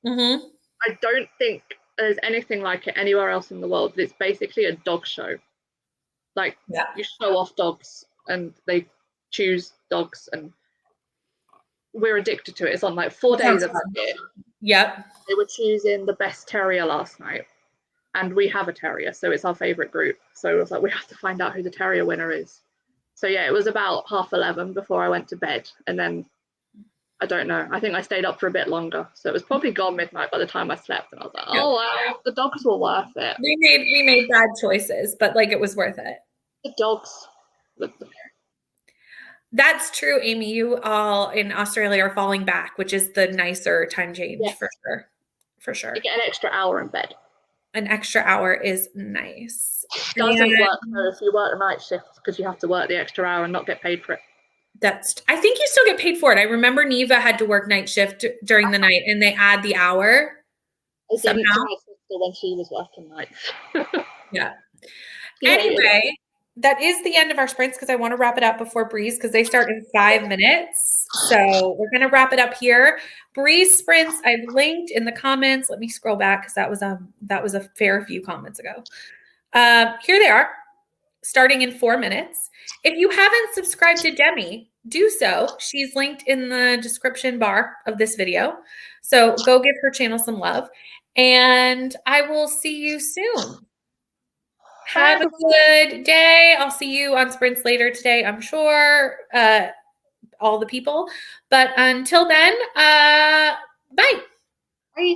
Mm-hmm. I don't think there's anything like it anywhere else in the world. But it's basically a dog show. Like you show off dogs, and they choose dogs, and we're addicted to it. It's on like 4 days of the year. Yep. They were choosing the best terrier last night, and we have a terrier, so it's our favorite group. So it was like we have to find out who the terrier winner is. So yeah, it was about 11:30 before I went to bed, and then I don't know. I think I stayed up for a bit longer, so it was probably gone midnight by the time I slept. And I was like, oh wow, the dogs were worth it. We made bad choices, but like it was worth it. The dogs. That's true, Amy. You all in Australia are falling back, which is the nicer time change for sure. For sure. You get an extra hour in bed. An extra hour is nice. It doesn't work though if you work a night shift because you have to work the extra hour and not get paid for it. I think you still get paid for it. I remember Neva had to work night shift during the night and they add the hour. I didn't to my sister when she was working nights. Yeah. Anyway, that is the end of our sprints because I want to wrap it up before Bree's because they start in 5 minutes. So we're going to wrap it up here. Bree's sprints I've linked in the comments. Let me scroll back because that was a fair few comments ago. Here they are, starting in 4 minutes. If you haven't subscribed to Demi, do so. She's linked in the description bar of this video. So go give her channel some love. And I will see you soon. Have a good day. I'll see you on sprints later today, I'm sure. All the people. But until then, bye. Bye.